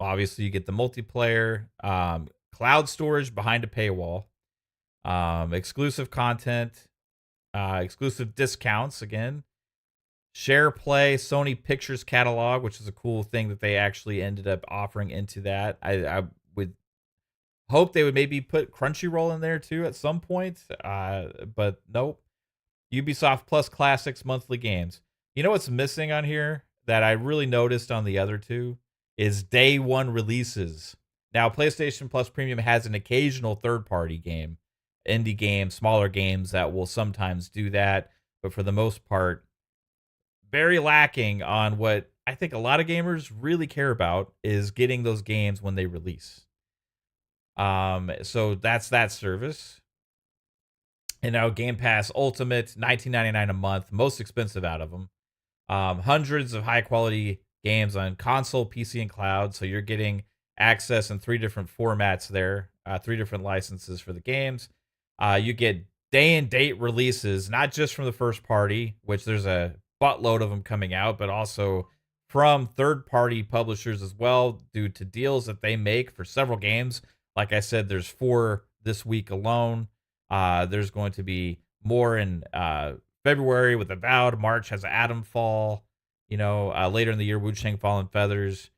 Obviously, you get the multiplayer, cloud storage behind a paywall, exclusive content, exclusive discounts again, share play, Sony Pictures catalog, which is a cool thing that they actually ended up offering into that. I would hope they would maybe put Crunchyroll in there too at some point, but nope. Ubisoft Plus Classics monthly games. You know what's missing on here that I really noticed on the other two is day one releases. Now, PlayStation Plus Premium has an occasional third party game, indie game, smaller games that will sometimes do that, but for the most part, very lacking on what I think a lot of gamers really care about is getting those games when they release. So that's that service. And now Game Pass Ultimate, $19.99 a month, most expensive out of them. Hundreds of high quality games on console, PC, and cloud. So you're getting access in 3 different formats there, 3 different licenses for the games. You get day and date releases, not just from the first party, which there's a buttload of them coming out, but also from third party publishers as well, due to deals that they make for several games. Like I said, there's 4 this week alone. There's going to be more in February with Avowed. March has Atom Fall. Later in the year, Wu Chang Fallen Feathers.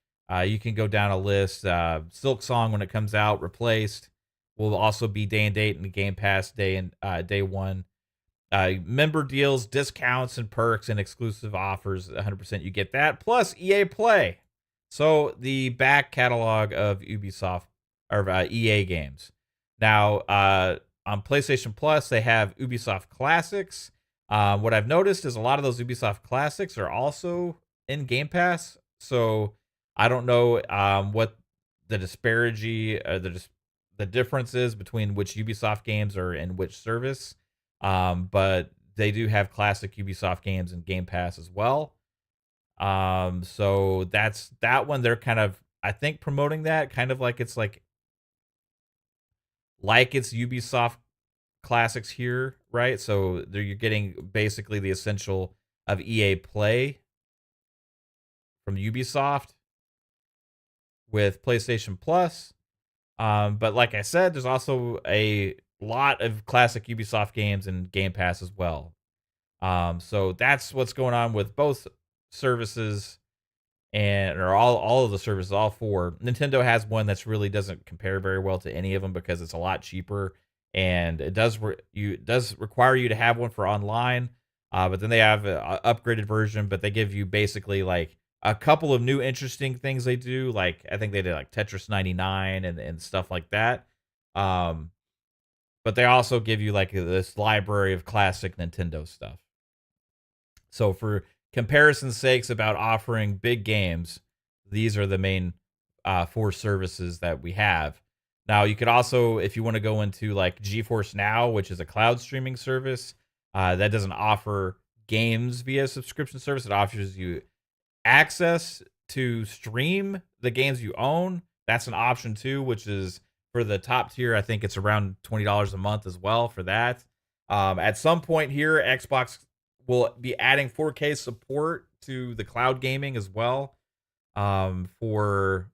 You can go down a list. Silk Song, when it comes out, Replaced, will also be day and date in the Game Pass day one. Member deals, discounts, and perks and exclusive offers. 100% you get that. Plus EA Play. So the back catalog of Ubisoft or EA games. Now, on PlayStation Plus, they have Ubisoft Classics. What I've noticed is a lot of those Ubisoft Classics are also in Game Pass. So I don't know what the disparity, the difference is between which Ubisoft games are in which service. But they do have classic Ubisoft games in Game Pass as well. So that's that one. They're kind of, I think, promoting that kind of like it's Ubisoft Classics here, right? So there you're getting basically the essential of EA Play from Ubisoft with PlayStation Plus. But like I said, there's also a lot of classic Ubisoft games in Game Pass as well. So that's what's going on with both services or all of the services, all 4. Nintendo has one that's really doesn't compare very well to any of them because it's a lot cheaper, and it does require you to have one for online. But then they have an upgraded version, but they give you basically like a couple of new interesting things they do. Like I think they did like Tetris 99 and stuff like that. But they also give you like this library of classic Nintendo stuff. So for comparison's sakes about offering big games, these are the main 4 services that we have. Now, you could also, if you want to go into like GeForce Now, which is a cloud streaming service, that doesn't offer games via subscription service. It offers you access to stream the games you own. That's an option too, which is for the top tier. I think it's around $20 a month as well for that. At some point here, Xbox will be adding 4K support to the cloud gaming as well, for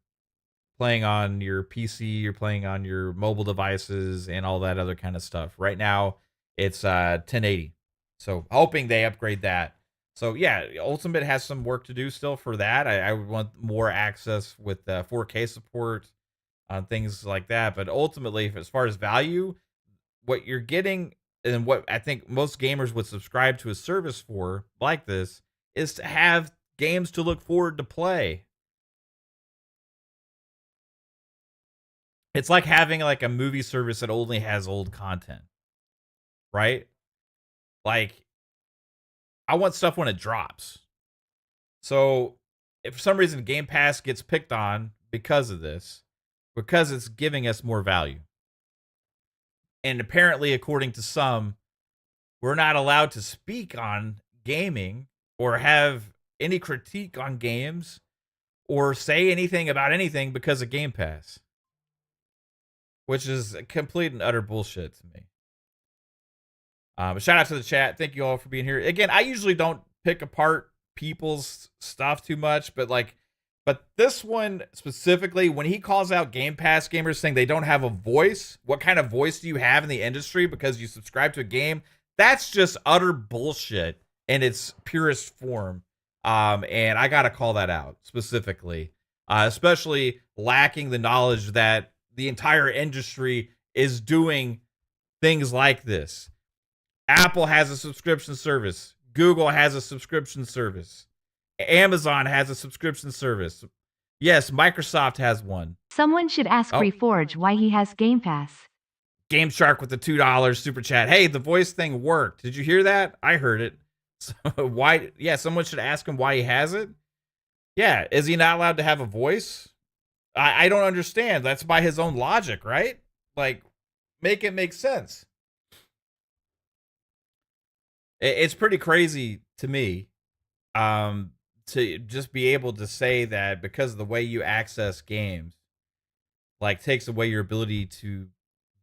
playing on your PC, you're playing on your mobile devices, and all that other kind of stuff. Right now, it's 1080. So hoping they upgrade that. So yeah, Ultimate has some work to do still for that. I would want more access with 4K support on things like that. But ultimately, as far as value, what you're getting and what I think most gamers would subscribe to a service for like this is to have games to look forward to play. It's like having like a movie service that only has old content, right? Like I want stuff when it drops. So if for some reason Game Pass gets picked on because of this, because it's giving us more value. And apparently, according to some, we're not allowed to speak on gaming or have any critique on games or say anything about anything because of Game Pass, which is complete and utter bullshit to me. But shout out to the chat. Thank you all for being here. Again, I usually don't pick apart people's stuff too much, but this one specifically, when he calls out Game Pass gamers saying they don't have a voice, what kind of voice do you have in the industry because you subscribe to a game? That's just utter bullshit in its purest form. And I gotta call that out specifically, especially lacking the knowledge that the entire industry is doing things like this. Apple has a subscription service. Google has a subscription service. Amazon has a subscription service. Yes, Microsoft has one. Someone should ask Oh. Reforge why he has Game Pass. Game Shark with the $2 super chat. Hey, the voice thing worked. Did you hear that? I heard it. So why? Yeah, someone should ask him why he has it. Yeah, is he not allowed to have a voice? I don't understand. That's by his own logic, right? Like, make it make sense. It's pretty crazy to me, to just be able to say that because of the way you access games, like, takes away your ability to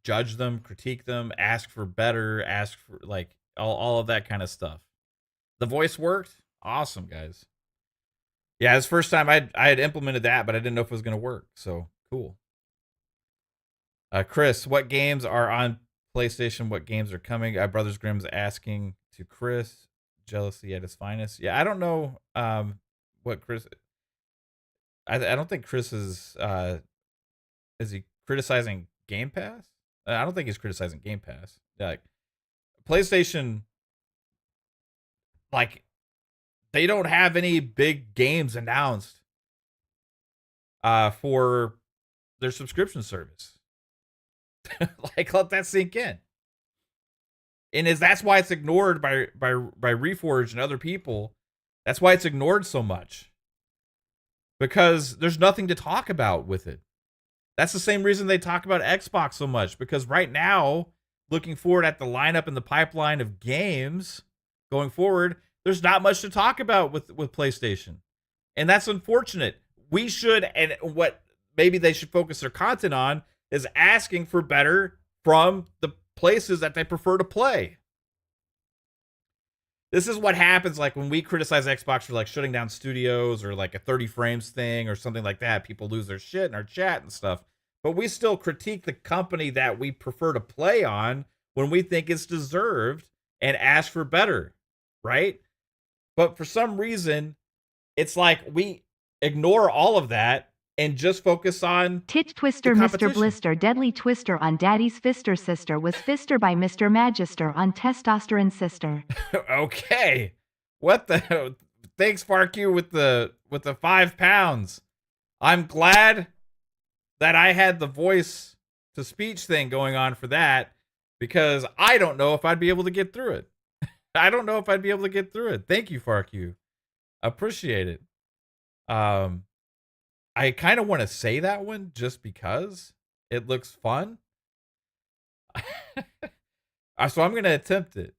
judge them, critique them, ask for better, ask for, like, all of that kind of stuff. The voice worked. Awesome, guys. Yeah, it's the first time I had implemented that, but I didn't know if it was going to work. So cool. Chris, what games are on PlayStation? What games are coming? Brothers Grimm's asking to Chris. Jealousy at its finest. Yeah, I don't know what Chris. I don't think Chris is he criticizing Game Pass? I don't think he's criticizing Game Pass. Like, PlayStation, like, they don't have any big games announced for their subscription service. Like, let that sink in. And that's why it's ignored by Reforge and other people. That's why it's ignored so much. Because there's nothing to talk about with it. That's the same reason they talk about Xbox so much. Because right now, looking forward at the lineup and the pipeline of games going forward, there's not much to talk about with PlayStation. And that's unfortunate. We should, and what maybe they should focus their content on, is asking for better from the places that they prefer to play. This is what happens, like, when we criticize Xbox for, like, shutting down studios or, like, a 30 frames thing or something like that. People lose their shit in our chat and stuff. But we still critique the company that we prefer to play on when we think it's deserved and ask for better, right? But for some reason, it's like we ignore all of that and just focus on Tit Twister Mr. Blister Deadly Twister on Daddy's Fister Sister was Fister by Mr. Magister on Testosterone Sister. Okay. What the? Thanks, FarQ, with the £5. I'm glad that I had the voice to speech thing going on for that, because I don't know if I'd be able to get through it. I don't know if I'd be able to get through it. Thank you, FarQ. Appreciate it. I kind of want to say that one just because it looks fun. So I'm going to attempt it.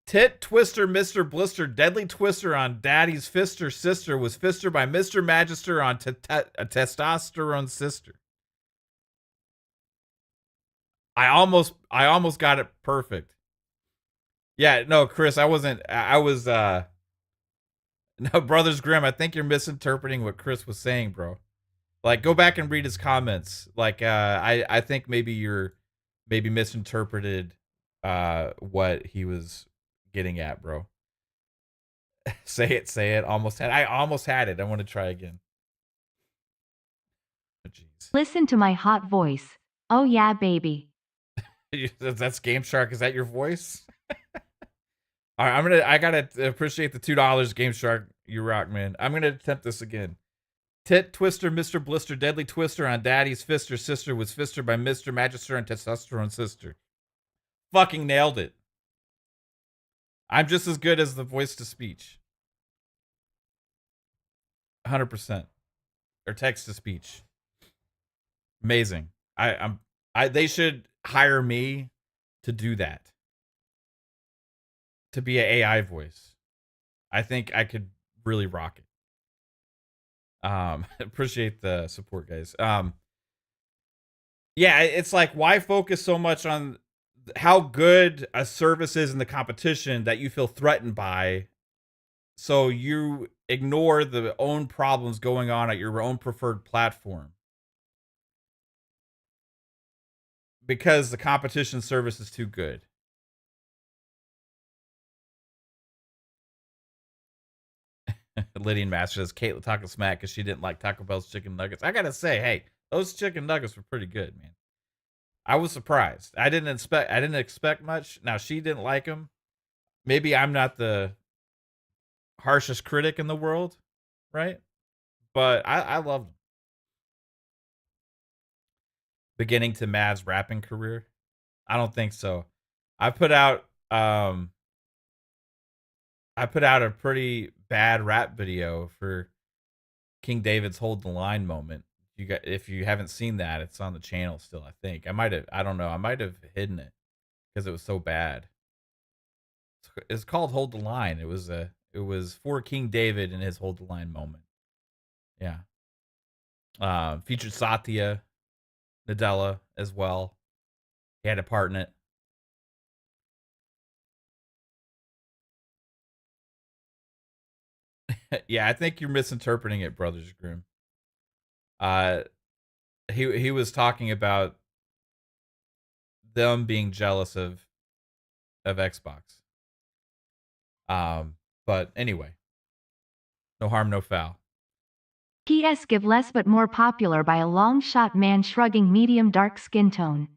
Tit Twister Mr. Blister Deadly Twister on Daddy's Fister Sister was Fister by Mr. Magister on Testosterone Sister. I almost got it perfect. Yeah, no, Chris, I was no, Brothers Grimm, I think you're misinterpreting what Chris was saying, bro. Like, go back and read his comments. Like, I think maybe you're misinterpreted what he was getting at, bro. Say it. I almost had it. I want to try again. Oh, jeez. Listen to my hot voice. Oh yeah, baby. That's Game Shark. Is that your voice? All right, I gotta appreciate the $2, Game Shark. You rock, man. I'm gonna attempt this again. Tit Twister Mr. Blister Deadly Twister on Daddy's Fister Sister was Fister by Mr. Magister and Testosterone Sister. Fucking nailed it. I'm just as good as the voice to speech. 100%. Or text to speech. Amazing. They should hire me to do that. To be an AI voice. I think I could really rock it. Appreciate the support, guys. Yeah, it's like, why focus so much on how good a service is in the competition that you feel threatened by So you ignore the own problems going on at your own preferred platform because the competition service is too good. Lydian Master says Caitlin talking smack because she didn't like Taco Bell's chicken nuggets. I gotta say, hey, those chicken nuggets were pretty good, man. I was surprised. I didn't expect much. Now she didn't like them. Maybe I'm not the harshest critic in the world, right? But I loved them. Beginning to Mad's rapping career. I don't think so. I put out um I put out a pretty bad rap video for King David's Hold the Line moment. If you haven't seen that, it's on the channel still, I think. I don't know. I might have hidden it because it was so bad. It's called Hold the Line. It was for King David and his Hold the Line moment. Yeah. Featured Satya Nadella as well. He had a part in it. Yeah, I think you're misinterpreting it, Brothers Grimm. Uh, he was talking about them being jealous of Xbox. But anyway, no harm, no foul. PS give less but more popular by a long shot man shrugging medium dark skin tone.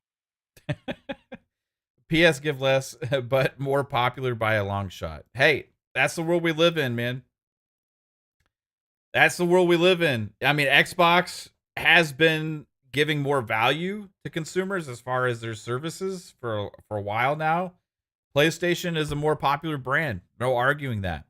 PS give less, but more popular by a long shot. Hey, that's the world we live in, man. That's the world we live in. I mean, Xbox has been giving more value to consumers as far as their services for a while now. PlayStation is a more popular brand. No arguing that.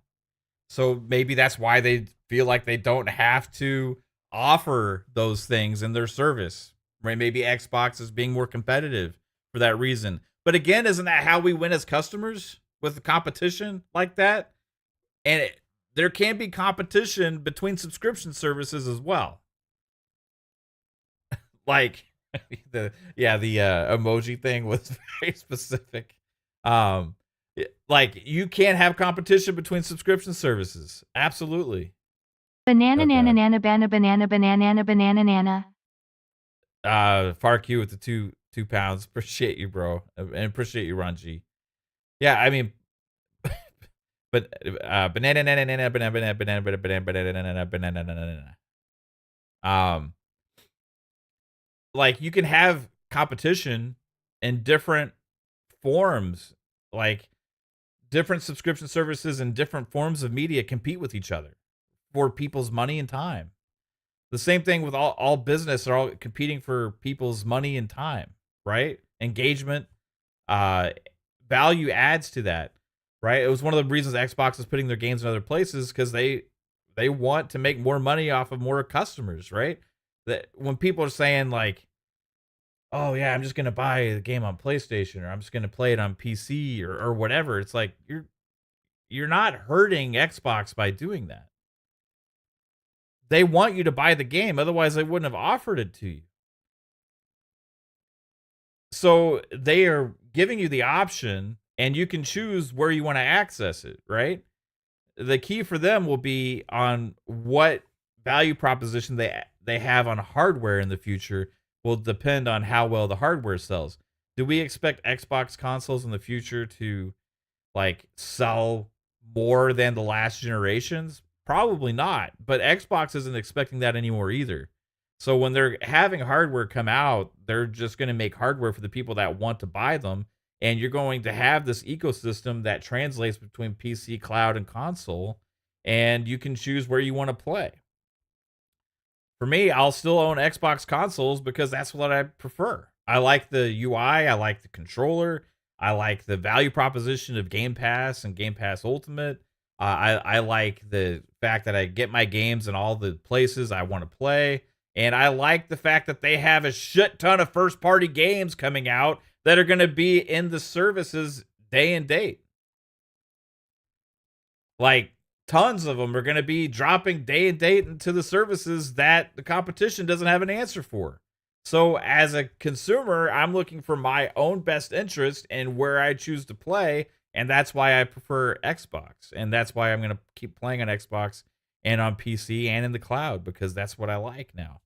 So maybe that's why they feel like they don't have to offer those things in their service. Right? Maybe Xbox is being more competitive for that reason. But again, isn't that how we win as customers with the competition like that? And there can be competition between subscription services as well. Like the emoji thing was very specific. Like you can't have competition between subscription services. Absolutely. Banana Okay. nana nana banana banana nana. Far Q with the two pounds. Appreciate you, bro, and appreciate you, Ron G. Yeah, I mean, but banana banana banana banana banana banana banana banana banana. Like you can have competition in different forms, like different subscription services and different forms of media compete with each other for people's money and time. The same thing with all business are all competing for people's money and time, right? Engagement, uh, value adds to that, right? It was one of the reasons Xbox is putting their games in other places because they want to make more money off of more customers, right? That when people are saying like, "Oh yeah, I'm just gonna buy the game on PlayStation or I'm just gonna play it on PC or whatever," it's like you're not hurting Xbox by doing that. They want you to buy the game, otherwise they wouldn't have offered it to you. So they are giving you the option and you can choose where you want to access it, right? The key for them will be on what value proposition they have on hardware in the future will depend on how well the hardware sells. Do we expect Xbox consoles in the future to like sell more than the last generations? Probably not, but Xbox isn't expecting that anymore either. So when they're having hardware come out, they're just going to make hardware for the people that want to buy them. And you're going to have this ecosystem that translates between PC, cloud, and console. And you can choose where you want to play. For me, I'll still own Xbox consoles because that's what I prefer. I like the UI, I like the controller, I like the value proposition of Game Pass and Game Pass Ultimate. I like the fact that I get my games in all the places I want to play. And I like the fact that they have a shit ton of first party games coming out that are going to be in the services day and date. Like tons of them are going to be dropping day and date into the services that the competition doesn't have an answer for. So as a consumer, I'm looking for my own best interest and where I choose to play. And that's why I prefer Xbox. And that's why I'm going to keep playing on Xbox and on PC and in the cloud, because that's what I like now.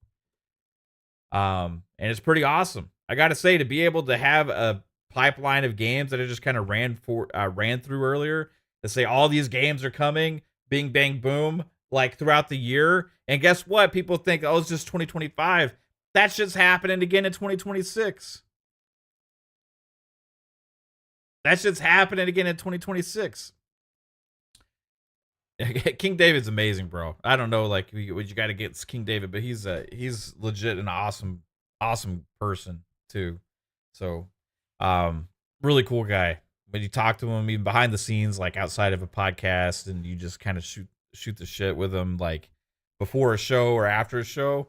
And it's pretty awesome. I got to say, to be able to have a pipeline of games that I just kind of ran through earlier, to say all these games are coming, bing, bang, boom, like throughout the year. And guess what? People think, oh, it's just 2025. That shit's happening again in 2026. That shit's happening again in 2026. King David's amazing, bro. I don't know, like, what you got to get King David, but he's legit an awesome person too. So, really cool guy. When you talk to him, even behind the scenes, like outside of a podcast, and you just kind of shoot the shit with him, like before a show or after a show,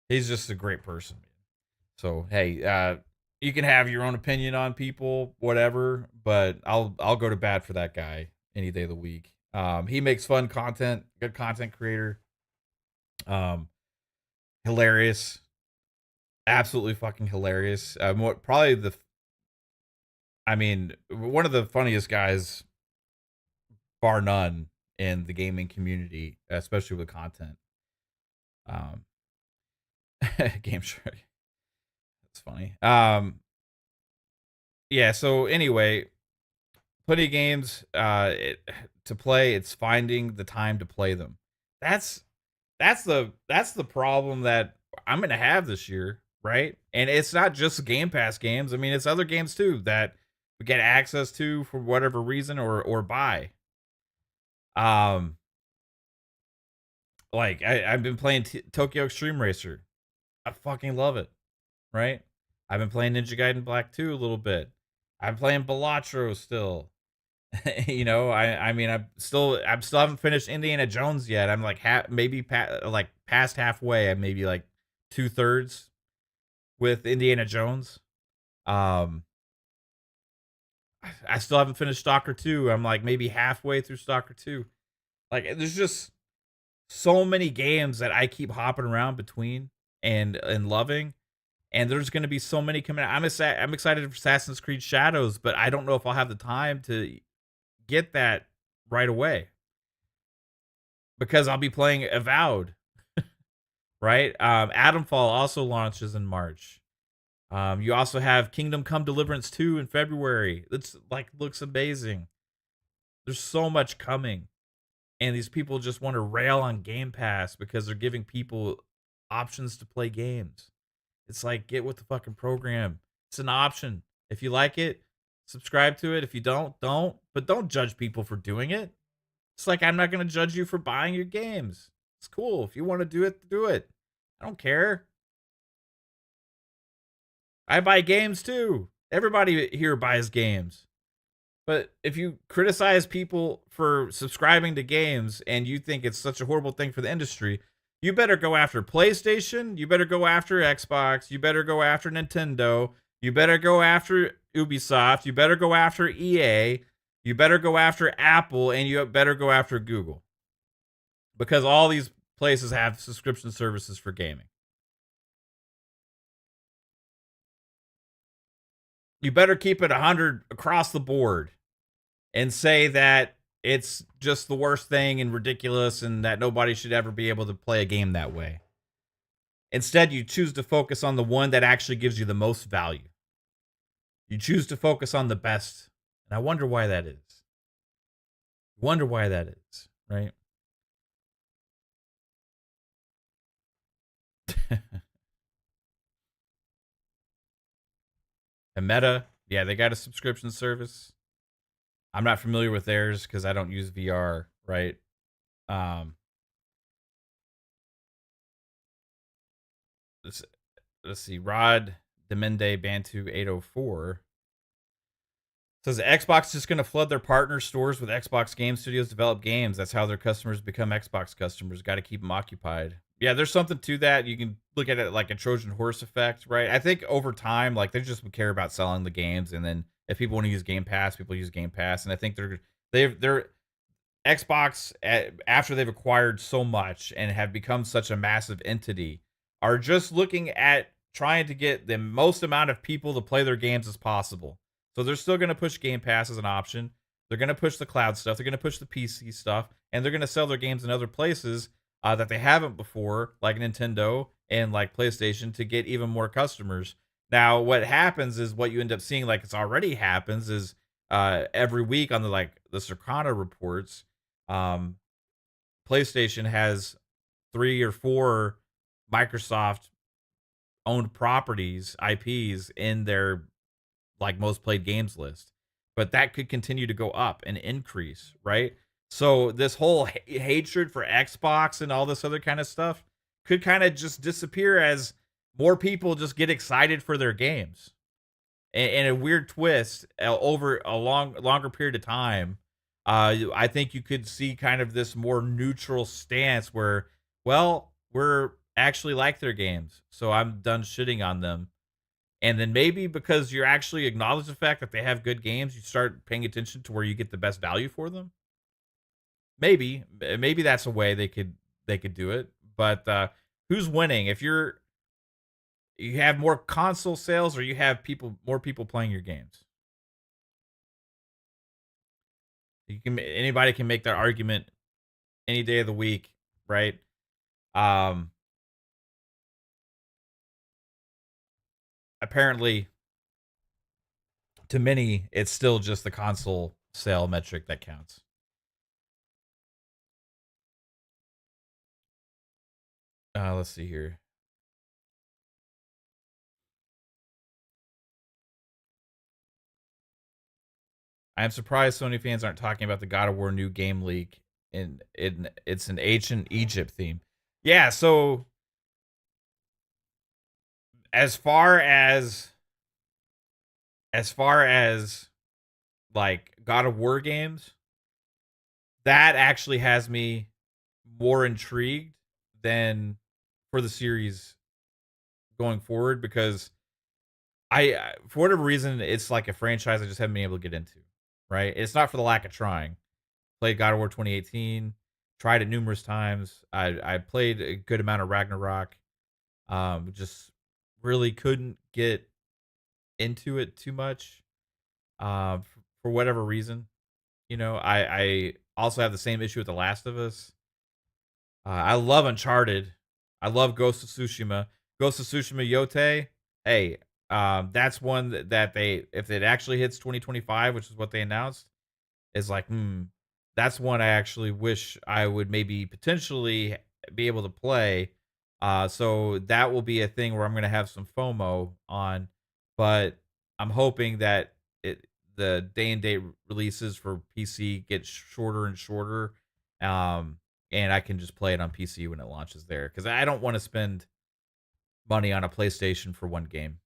he's just a great person. So, hey, you can have your own opinion on people, whatever, but I'll go to bat for that guy any day of the week. He makes fun content, good content creator. Hilarious. Absolutely fucking hilarious. One of the funniest guys, bar none, in the gaming community, especially with content. Game Shark. That's funny. Yeah, so anyway, plenty of games to play. It's finding the time to play them. That's the problem that I'm gonna have this year, right? And it's not just Game Pass games. I mean, it's other games too that we get access to for whatever reason or buy. Like I've been playing Tokyo Extreme Racer. I fucking love it, right? I've been playing Ninja Gaiden Black 2 a little bit. I'm playing Balatro still. I still haven't finished Indiana Jones yet. I'm like past halfway. I'm maybe like 2/3 with Indiana Jones. I still haven't finished Stalker 2. I'm like maybe halfway through Stalker 2. Like, there's just so many games that I keep hopping around between and loving. And there's going to be so many coming out. I'm excited for Assassin's Creed Shadows, but I don't know if I'll have the time to get that right away, because I'll be playing Avowed, right? Atomfall also launches in March. You also have Kingdom Come Deliverance 2 in February. It's like, looks amazing. There's so much coming. And these people just want to rail on Game Pass because they're giving people options to play games. It's like, get with the fucking program. It's an option. If you like it, subscribe to it. If you don't. But don't judge people for doing it. It's like, I'm not going to judge you for buying your games. It's cool. If you want to do it, do it. I don't care. I buy games too. Everybody here buys games. But if you criticize people for subscribing to games and you think it's such a horrible thing for the industry, you better go after PlayStation. You better go after Xbox. You better go after Nintendo. You better go after Ubisoft. You better go after EA. You better go after Apple. And you better go after Google. Because all these places have subscription services for gaming. You better keep it 100 across the board and say that it's just the worst thing and ridiculous and that nobody should ever be able to play a game that way. Instead, you choose to focus on the one that actually gives you the most value. You choose to focus on the best. And I wonder why that is. Right? And Meta, yeah, they got a subscription service. I'm not familiar with theirs because I don't use VR, right? Let's see. Rod Demende Bantu 804 says Xbox is just going to flood their partner stores with Xbox Game Studios develop games. That's how their customers become Xbox customers. Got to keep them occupied. Yeah, there's something to that. You can look at it like a Trojan horse effect, right? I think over time, like, they just care about selling the games, and then if people want to use Game Pass, people use Game Pass, and I think they're Xbox, after they've acquired so much and have become such a massive entity, are just looking at trying to get the most amount of people to play their games as possible. So they're still going to push Game Pass as an option, They're going to push the cloud stuff. They're going to push the PC stuff, and they're going to sell their games in other places that they haven't before, like Nintendo and like PlayStation, to get even more customers. Now, what happens is what you end up seeing, like it's already happens, is every week on the Circana reports, um, PlayStation has 3 or 4 Microsoft owned properties, IPs in their like most played games list. But that could continue to go up and increase, right? So this whole hatred for Xbox and all this other kind of stuff could kind of just disappear as more people just get excited for their games. And a weird twist over a longer period of time, I think you could see kind of this more neutral stance where, well, we're actually like their games, so I'm done shitting on them. And then maybe because you're actually acknowledge the fact that they have good games, you start paying attention to where you get the best value for them. Maybe that's a way they could do it. But who's winning? If you have more console sales or you have more people playing your games. Anybody can make that argument any day of the week, right? Um Apparently to many it's still just the console sale metric that counts. Let's see here. I am surprised Sony fans aren't talking about the God of War new game leak and it's an ancient Egypt theme. Yeah, so as far as like God of War games, that actually has me more intrigued than for the series going forward because for whatever reason it's like a franchise I just haven't been able to get into. Right? It's not for the lack of trying. Played God of War 2018, tried it numerous times. I played a good amount of Ragnarok. Just really couldn't get into it too much. For whatever reason, I also have the same issue with The Last of Us. I love Uncharted. I love Ghost of Tsushima. Ghost of Tsushima Yote. Hey, that's one that they, if it actually hits 2025, which is what they announced, is like, that's one I actually wish I would maybe potentially be able to play. So that will be a thing where I'm going to have some FOMO on, but I'm hoping that the day and date releases for PC get shorter and shorter. And I can just play it on PC when it launches there because I don't want to spend money on a PlayStation for one game.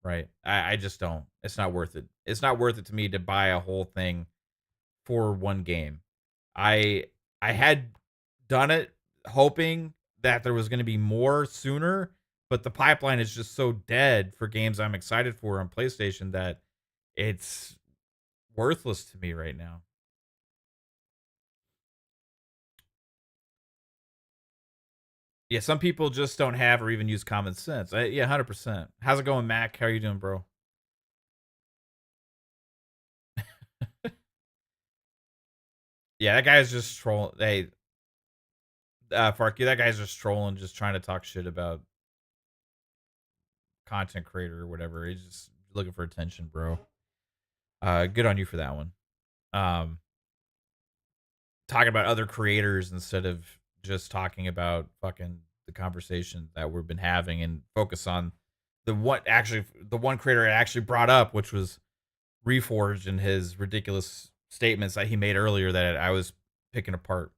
Right. I just don't. It's not worth it. It's not worth it to me to buy a whole thing for one game. I I had done it hoping that there was going to be more sooner, but the pipeline is just so dead for games I'm excited for on PlayStation that it's worthless to me right now. Yeah, some people just don't have or even use common sense. Yeah, 100%. How's it going, Mac? How are you doing, bro? Yeah, that guy's just trolling. Hey, Farky, that guy's just trolling, just trying to talk shit about content creator or whatever. He's just looking for attention, bro. Good on you for that one. Um, Talking about other creators instead of just talking about fucking the conversation that we've been having and focus on the one creator I actually brought up, which was Reforged and his ridiculous statements that he made earlier that I was picking apart.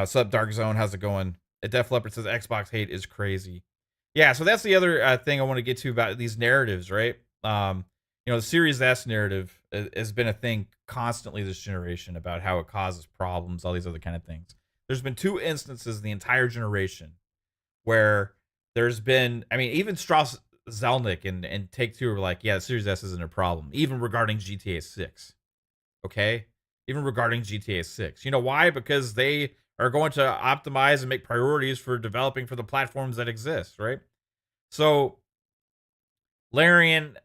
Sup, Dark Zone? How's it going? Def Leppard says Xbox hate is crazy. Yeah, so that's the other thing I want to get to about these narratives, right? The Series S narrative has been a thing constantly this generation about how it causes problems, all these other kind of things. There's been 2 instances in the entire generation where there's been, I mean, even Strauss Zelnick and Take Two were like, yeah, the Series S isn't a problem, even regarding GTA 6. Okay? Even regarding GTA 6. You know why? Because they are going to optimize and make priorities for developing for the platforms that exist, right? So, Larian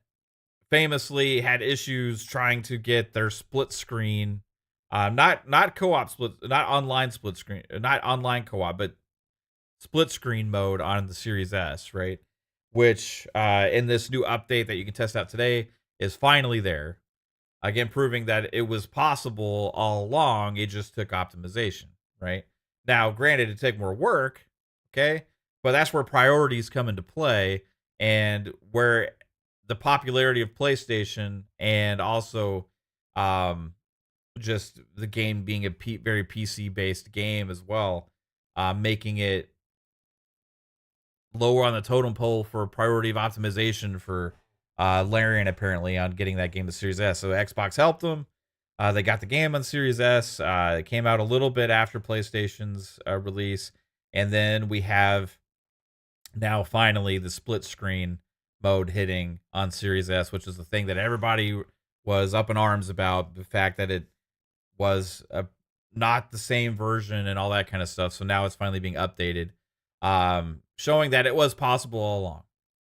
famously had issues trying to get their split screen, not co-op split, not online split screen, not online co-op, but split screen mode on the Series S, right? Which in this new update that you can test out today is finally there. Again, proving that it was possible all along. It just took optimization, right? Now, granted, it took more work, okay, but that's where priorities come into play, and where the popularity of PlayStation and also um, just the game being a very PC based game as well, making it lower on the totem pole for priority of optimization for Larian apparently on getting that game to Series S. So Xbox helped them. They got the game on Series S. It came out a little bit after PlayStation's release, and then we have now finally the split screen mode hitting on Series S, which is the thing that everybody was up in arms about. The fact that it was not the same version and all that kind of stuff. So now it's finally being updated, showing that it was possible all along,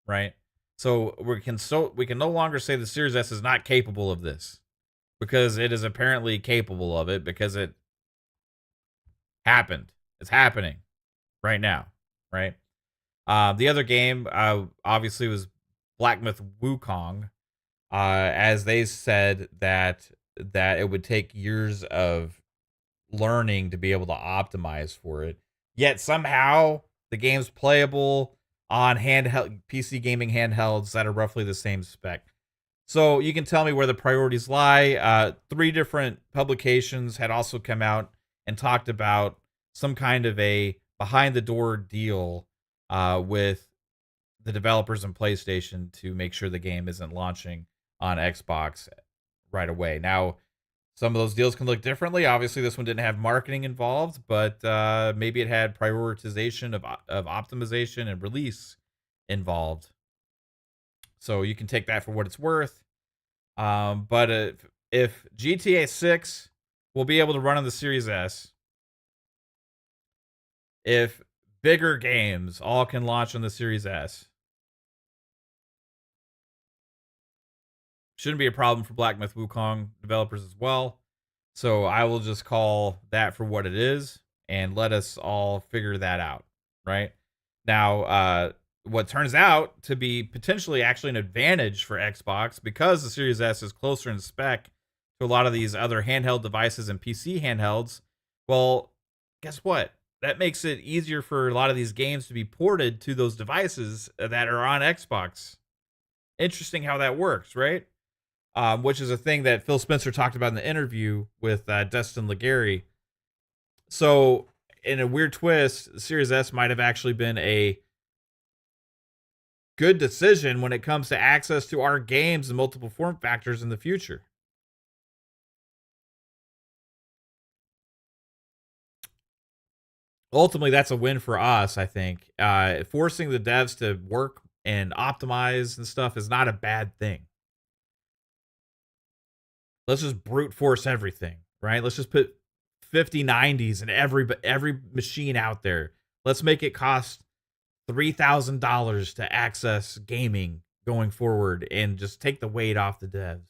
right? So we can no longer say the Series S is not capable of this, because it is apparently capable of it, because it happened. It's happening right now, right? The other game obviously was Black Myth Wukong, as they said that it would take years of learning to be able to optimize for it. Yet somehow the game's playable on handheld PC gaming handhelds that are roughly the same spec. So you can tell me where the priorities lie. 3 different publications had also come out and talked about some kind of a behind the door deal with the developers and PlayStation to make sure the game isn't launching on Xbox right away. Now, some of those deals can look differently. Obviously, this one didn't have marketing involved, but maybe it had prioritization of optimization and release involved. So you can take that for what it's worth. But if GTA 6 will be able to run on the Series S, if bigger games all can launch on the Series S, shouldn't be a problem for Black Myth Wukong developers as well. So I will just call that for what it is and let us all figure that out, right? Now, what turns out to be potentially actually an advantage for Xbox, because the Series S is closer in spec to a lot of these other handheld devices and PC handhelds. Well, guess what? That makes it easier for a lot of these games to be ported to those devices that are on Xbox. Interesting how that works, right? Which is a thing that Phil Spencer talked about in the interview with Dustin Legary. So, in a weird twist, the Series S might have actually been a good decision when it comes to access to our games and multiple form factors in the future. Ultimately, that's a win for us, I think. Forcing the devs to work and optimize and stuff is not a bad thing. Let's just brute force everything, right? Let's just put 5090s in every machine out there. Let's make it cost $3,000 to access gaming going forward, and just take the weight off the devs.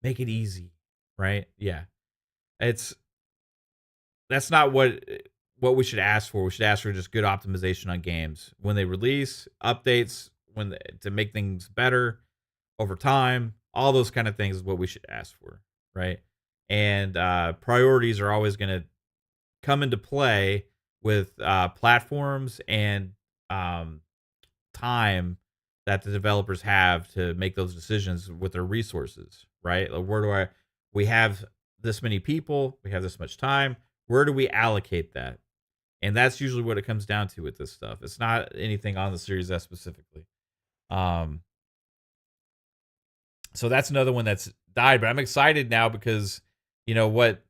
Make it easy, right? Yeah. That's not what we should ask for. We should ask for just good optimization on games when they release updates, to make things better over time. All those kind of things is what we should ask for, right? And priorities are always going to come into play with platforms and time that the developers have to make those decisions with their resources, right? Like, we have this many people, we have this much time, where do we allocate that? And that's usually what it comes down to with this stuff. It's not anything on the Series S specifically. So that's another one that's died, but I'm excited now because, what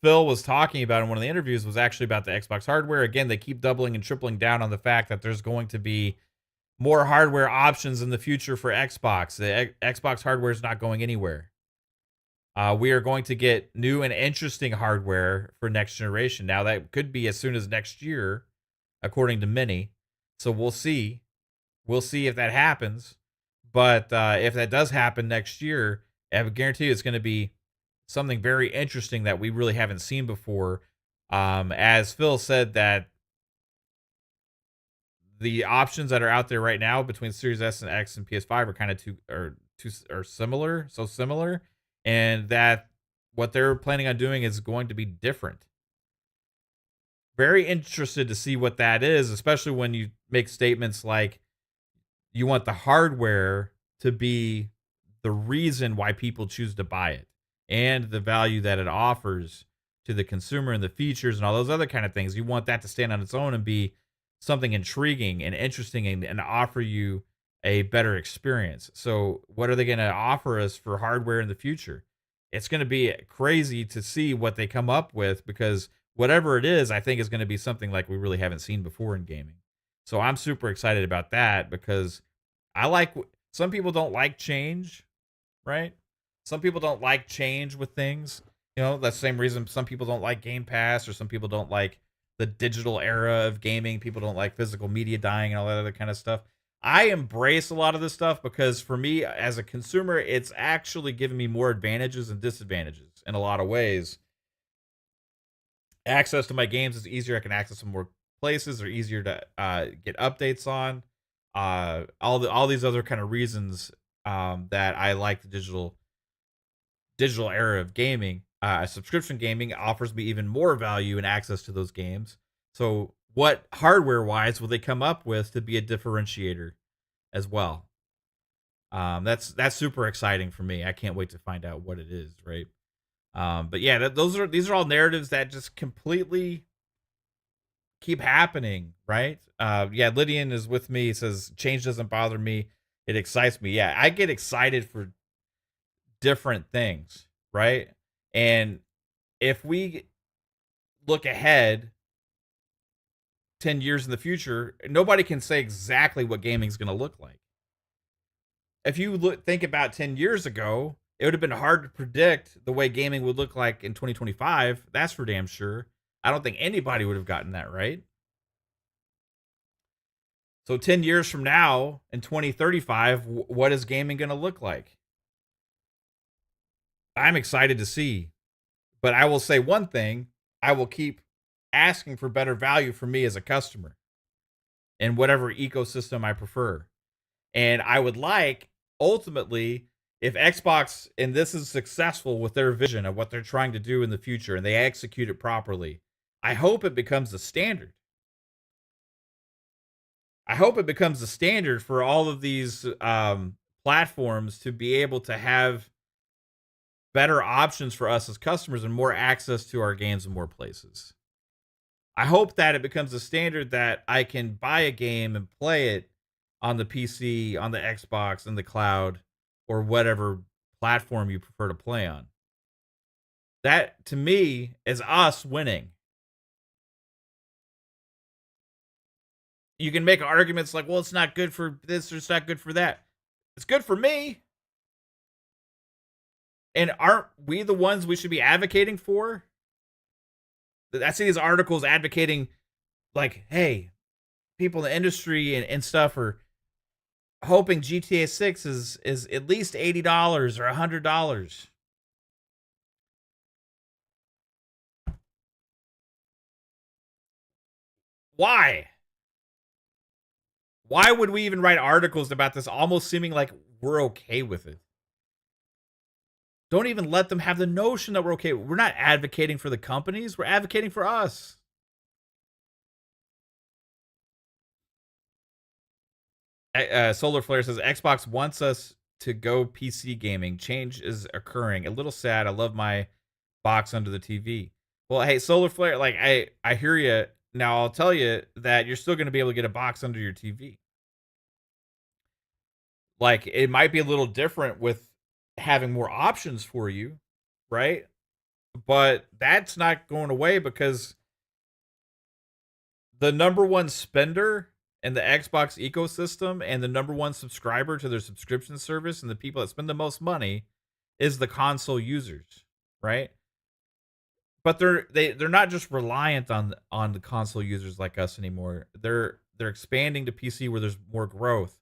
Phil was talking about in one of the interviews was actually about the Xbox hardware. Again, they keep doubling and tripling down on the fact that there's going to be more hardware options in the future for Xbox. The Xbox hardware is not going anywhere. We are going to get new and interesting hardware for next generation. Now, that could be as soon as next year, according to many. So we'll see. We'll see if that happens. But if that does happen next year, I would guarantee you it's going to be something very interesting that we really haven't seen before. As Phil said, that the options that are out there right now between Series S and X and PS5 are kind of similar, so similar, and that what they're planning on doing is going to be different. Very interested to see what that is, especially when you make statements like you want the hardware to be the reason why people choose to buy it and the value that it offers to the consumer and the features and all those other kind of things. You want that to stand on its own and be something intriguing and interesting and offer you a better experience. So, what are they going to offer us for hardware in the future? It's going to be crazy to see what they come up with because whatever it is, I think is going to be something like we really haven't seen before in gaming. So, I'm super excited about that because I like some people don't like change, right? Some people don't like change with things. You know, that's the same reason some people don't like Game Pass or some people don't like the digital era of gaming. People don't like physical media dying and all that other kind of stuff. I embrace a lot of this stuff because for me as a consumer, it's actually giving me more advantages and disadvantages in a lot of ways. Access to my games is easier. I can access some more places. They're easier to get updates on. All these other kind of reasons that I like the digital era of gaming. Subscription gaming offers me even more value and access to those games. So, what hardware wise will they come up with to be a differentiator as well? That's super exciting for me. I can't wait to find out what it is, right? But yeah, these are all narratives that just completely keep happening, right? Yeah, Lydian is with me. He says change doesn't bother me. It excites me. Yeah, I get excited for different things, right? And if we look ahead 10 years in the future, nobody can say exactly what gaming is going to look like. If you think about 10 years ago, it would have been hard to predict the way gaming would look like in 2025. That's for damn sure. I don't think anybody would have gotten that right. So 10 years from now, in 2035, what is gaming going to look like? I'm excited to see. But I will say one thing, I will keep asking for better value for me as a customer in whatever ecosystem I prefer. And I would like, ultimately, if Xbox and this is successful with their vision of what they're trying to do in the future and they execute it properly, I hope it becomes the standard. I hope it becomes the standard for all of these platforms to be able to have better options for us as customers and more access to our games in more places. I hope that it becomes a standard that I can buy a game and play it on the PC, on the Xbox, in the cloud, or whatever platform you prefer to play on. That, to me, is us winning. You can make arguments like, well, it's not good for this or it's not good for that. It's good for me. And aren't we the ones we should be advocating for? I see these articles advocating, like, hey, people in the industry and stuff are hoping GTA 6 is at least $80 or $100. Why? Why would we even write articles about this almost seeming like we're okay with it? Don't even let them have the notion that we're okay. We're not advocating for the companies. We're advocating for us. Solar Flare says Xbox wants us to go PC gaming. Change is occurring. A little sad. I love my box under the TV. Well, hey, Solar Flare, like I hear you. Now I'll tell you that you're still going to be able to get a box under your TV. Like it might be a little different with having more options for you, right? But that's not going away because the number one spender in the Xbox ecosystem and the number one subscriber to their subscription service and the people that spend the most money is the console users, right? But they're not just reliant on the console users like us anymore. They're expanding to PC where there's more growth.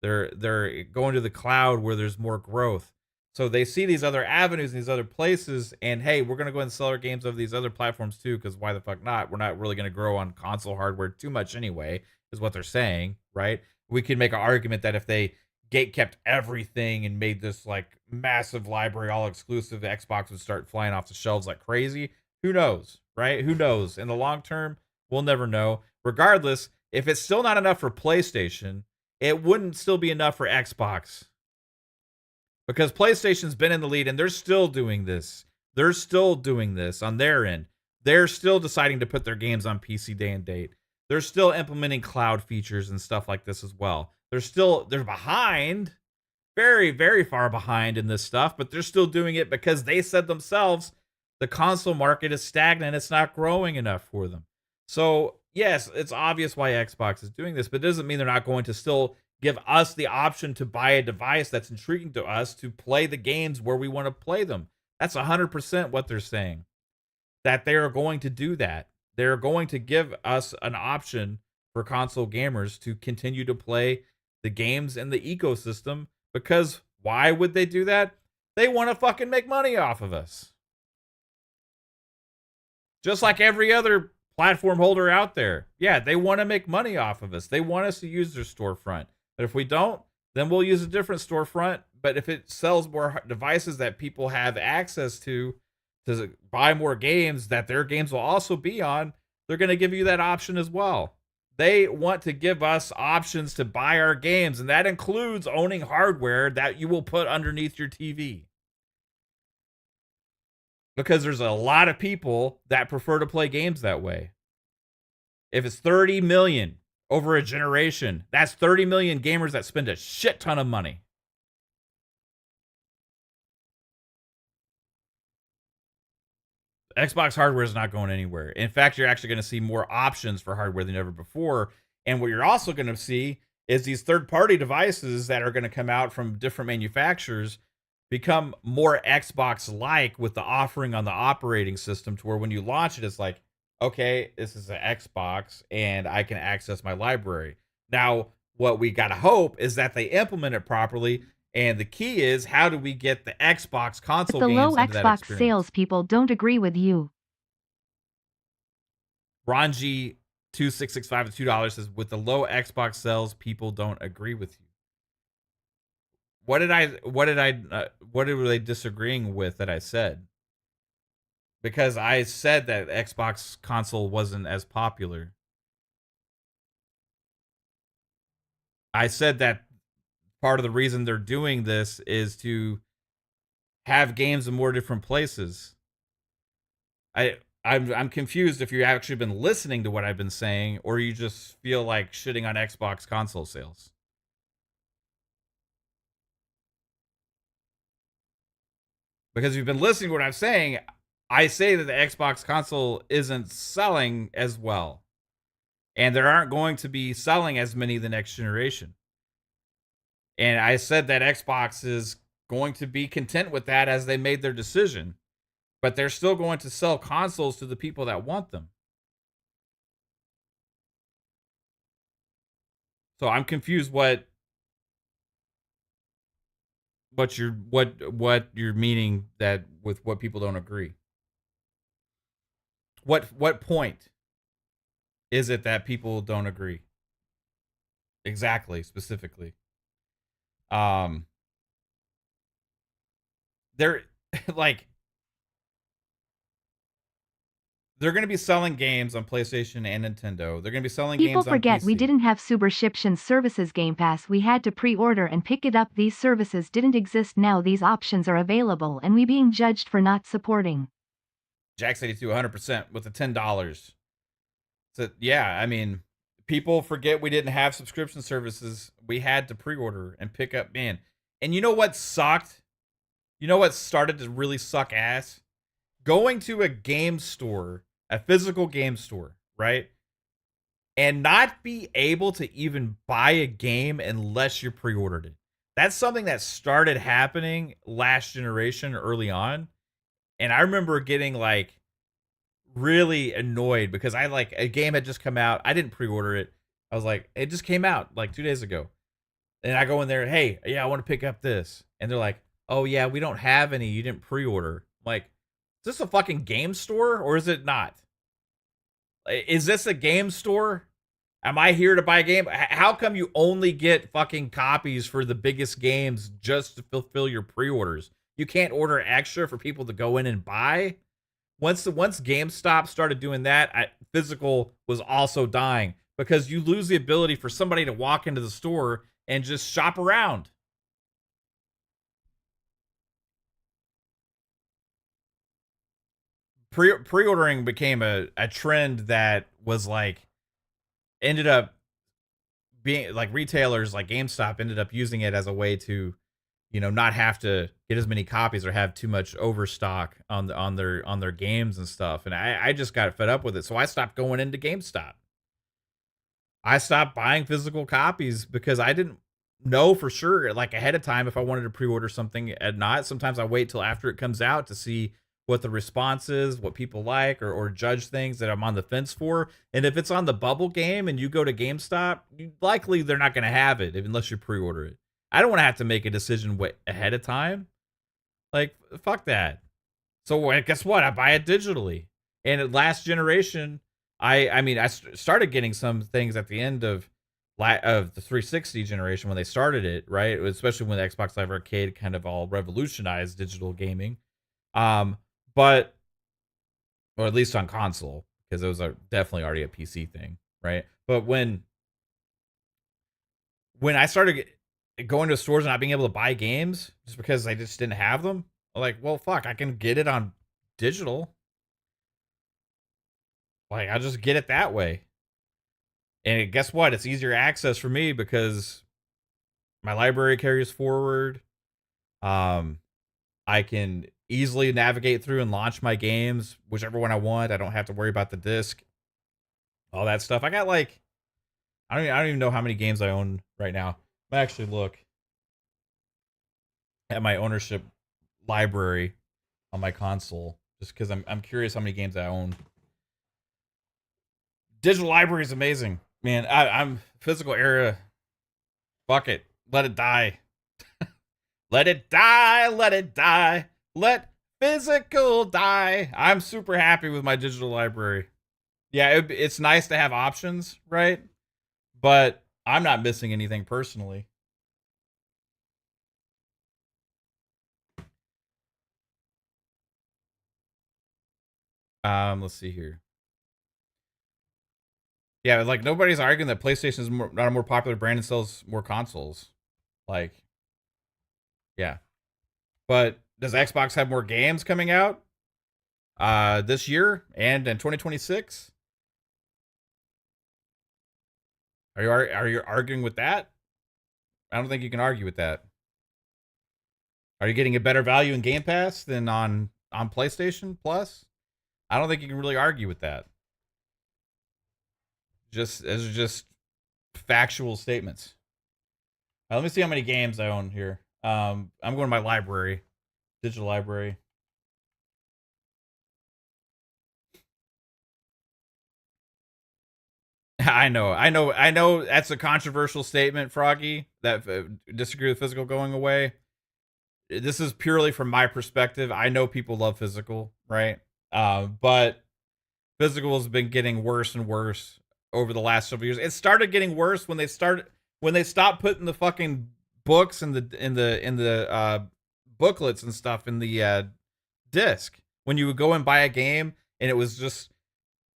They're going to the cloud where there's more growth. So they see these other avenues and these other places, and hey, we're gonna go ahead and sell our games over these other platforms too, because why the fuck not? We're not really gonna grow on console hardware too much anyway, is what they're saying, right? We could make an argument that if they gate kept everything and made this like massive library all exclusive, Xbox would start flying off the shelves like crazy. Who knows, right? Who knows? In the long term, we'll never know. Regardless, if it's still not enough for PlayStation, it wouldn't still be enough for Xbox. Because PlayStation's been in the lead and they're still doing this. They're still doing this on their end. They're still deciding to put their games on PC day and date. They're still implementing cloud features and stuff like this as well. They're behind, very, very far behind in this stuff, but they're still doing it because they said themselves the console market is stagnant. It's not growing enough for them. So, yes, it's obvious why Xbox is doing this, but it doesn't mean they're not going to still give us the option to buy a device that's intriguing to us to play the games where we want to play them. That's 100% what they're saying. That they are going to do that. They're going to give us an option for console gamers to continue to play the games in the ecosystem, because why would they do that? They want to fucking make money off of us. Just like every other platform holder out there. Yeah, they want to make money off of us. They want us to use their storefront. But if we don't, then we'll use a different storefront. But if it sells more devices that people have access to buy more games that their games will also be on, they're going to give you that option as well. They want to give us options to buy our games, and that includes owning hardware that you will put underneath your TV. Because there's a lot of people that prefer to play games that way. If it's 30 million over a generation, that's 30 million gamers that spend a shit ton of money. Xbox hardware is not going anywhere. In fact, you're actually going to see more options for hardware than ever before. And what you're also going to see is these third-party devices that are going to come out from different manufacturers become more Xbox-like with the offering on the operating system, to where when you launch it, it's like, okay, this is an Xbox and I can access my library. Now, what we got to hope is that they implement it properly. And the key is, how do we get the Xbox console But the games low into that Xbox experience? salespeople don't agree with you. Ronji 2665 at $2 says, with the low Xbox sales, people don't agree with you. What were they disagreeing with that I said? Because I said that Xbox console wasn't as popular. I said that part of the reason they're doing this is to have games in more different places. I'm confused if you've actually been listening to what I've been saying, or you just feel like shitting on Xbox console sales. Because if you've been listening to what I'm saying, I say that the Xbox console isn't selling as well. And there aren't going to be selling as many the next generation. And I said that Xbox is going to be content with that as they made their decision. But they're still going to sell consoles to the people that want them. So I'm confused what you're meaning that with what people don't agree. What point is it that people don't agree? Exactly, specifically. They're like, they're going to be selling games on PlayStation and Nintendo. They're going to be selling People games on forget PC. we didn't have subscription services Game Pass. We had to pre-order and pick it up. These services didn't exist. Now these options are available, and we being judged for not supporting. Jax82, 100% with the $10. So yeah, I mean, people forget we didn't have subscription services. We had to pre-order and pick up, man. And you know what sucked? You know what started to really suck ass? Going to a game store, a physical game store, right? And not be able to even buy a game unless you pre-ordered it. That's something that started happening last generation early on. And I remember getting like really annoyed because I like, a game had just come out. I didn't pre-order it. I was like, it just came out like 2 days ago. And I go in there, hey, yeah, I want to pick up this. And they're like, oh, yeah, we don't have any. You didn't pre order. Like, is this a fucking game store or is it not? Is this a game store? Am I here to buy a game? How come you only get fucking copies for the biggest games just to fulfill your pre orders? You can't order extra for people to go in and buy? Once GameStop started doing that, physical was also dying because you lose the ability for somebody to walk into the store and just shop around. Pre-ordering became a trend that was like ended up being like retailers like GameStop ended up using it as a way to, not have to get as many copies or have too much overstock on their games and stuff. And I just got fed up with it, so I stopped going into GameStop. I stopped buying physical copies because I didn't know for sure, like ahead of time, if I wanted to pre-order something and not. Sometimes I wait till after it comes out to see what the response is, what people like, or judge things that I'm on the fence for. And if it's on the bubble game and you go to GameStop, likely they're not going to have it unless you pre-order it. I don't want to have to make a decision ahead of time. Like, fuck that. So guess what? I buy it digitally. And last generation, I started getting some things at the end of the 360 generation when they started it, right? Especially when the Xbox Live Arcade kind of all revolutionized digital gaming. But or at least on console, because those are definitely already a PC thing, right? But when I started going to stores and not being able to buy games just because I just didn't have them, I'm like, well, fuck, I can get it on digital. Like, I'll just get it that way. And guess what? It's easier access for me because my library carries forward. I can easily navigate through and launch my games, whichever one I want. I don't have to worry about the disc, all that stuff. I got like, I don't even know how many games I own right now. I actually look at my ownership library on my console just because I'm curious how many games I own. Digital library is amazing, man. I'm physical era. Fuck it, let it die. Let it die. Let it die. Let physical die. I'm super happy with my digital library. Yeah, it's nice to have options, right? But I'm not missing anything personally. Let's see here. Yeah, like nobody's arguing that PlayStation is not a more popular brand and sells more consoles. Like, yeah. But does Xbox have more games coming out this year and in 2026? Are you arguing with that? I don't think you can argue with that. Are you getting a better value in Game Pass than on PlayStation Plus? I don't think you can really argue with that. Just factual statements. Let me see how many games I own here. I'm going to my library, digital library. I know. That's a controversial statement, Froggy. That disagree with physical going away. This is purely from my perspective. I know people love physical, right? But physical has been getting worse and worse over the last several years. It started getting worse when they stopped putting the fucking books and the booklets and stuff in the disc. When you would go and buy a game and it was just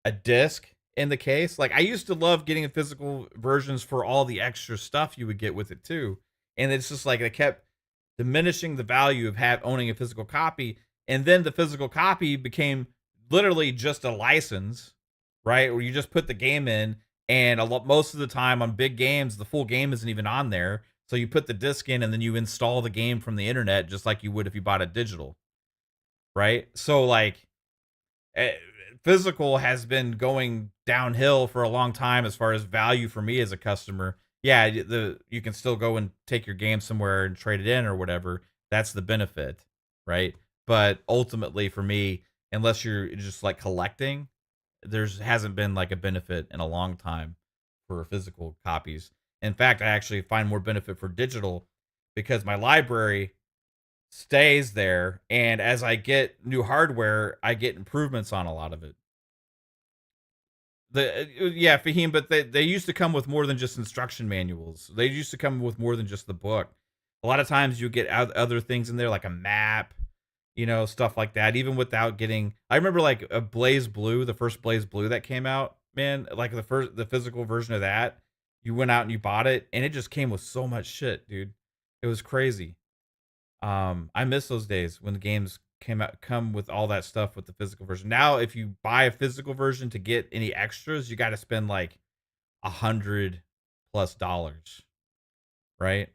a disc in the case. Like, I used to love getting physical versions for all the extra stuff you would get with it too. And it's just like they kept diminishing the value of owning a physical copy. And then the physical copy became literally just a license, right? Where you just put the game in, and most of the time on big games, the full game isn't even on there. So you put the disc in and then you install the game from the internet just like you would if you bought a digital, right? So like physical has been going downhill for a long time as far as value for me as a customer. Yeah, you can still go and take your game somewhere and trade it in or whatever. That's the benefit, right? But ultimately for me, unless you're just like collecting, hasn't been like a benefit in a long time for physical copies. In fact, I actually find more benefit for digital because my library stays there, and as I get new hardware, I get improvements on a lot of it. Yeah, Fahim, but they used to come with more than just instruction manuals. They used to come with more than just the book. A lot of times you get other things in there like a map, stuff like that. Even without getting, I remember like a Blaze Blue, the first Blaze Blue that came out, man. Like the physical version of that, you went out and you bought it, and it just came with so much shit, dude. It was crazy. I miss those days when the games come with all that stuff with the physical version. Now, if you buy a physical version to get any extras, you got to spend like $100 plus, right?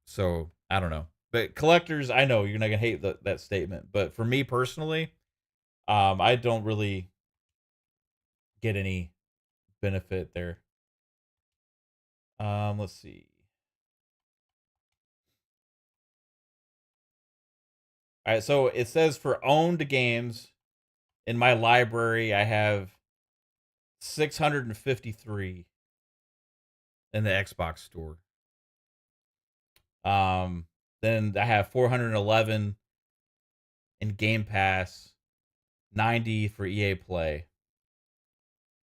So I don't know, but collectors, I know you're not gonna hate that statement, but for me personally, I don't really get any benefit there. Let's see. All right, so it says for owned games in my library, I have 653 in the Xbox store. Then I have 411 in Game Pass, 90 for EA Play.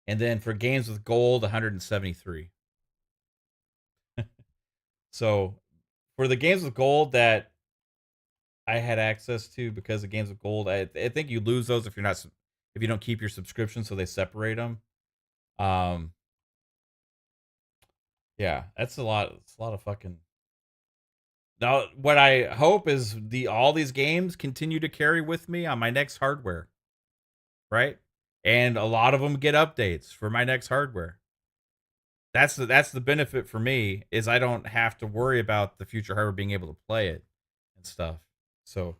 And then for games with gold, 173. So for the games with gold that I had access to because of games with gold, I think you lose those if you don't keep your subscription, so they separate them. Um, yeah, that's a lot. It's a lot of fucking. Now, what I hope is all these games continue to carry with me on my next hardware, right? And a lot of them get updates for my next hardware. That's the benefit for me is I don't have to worry about the future hardware being able to play it and stuff. So,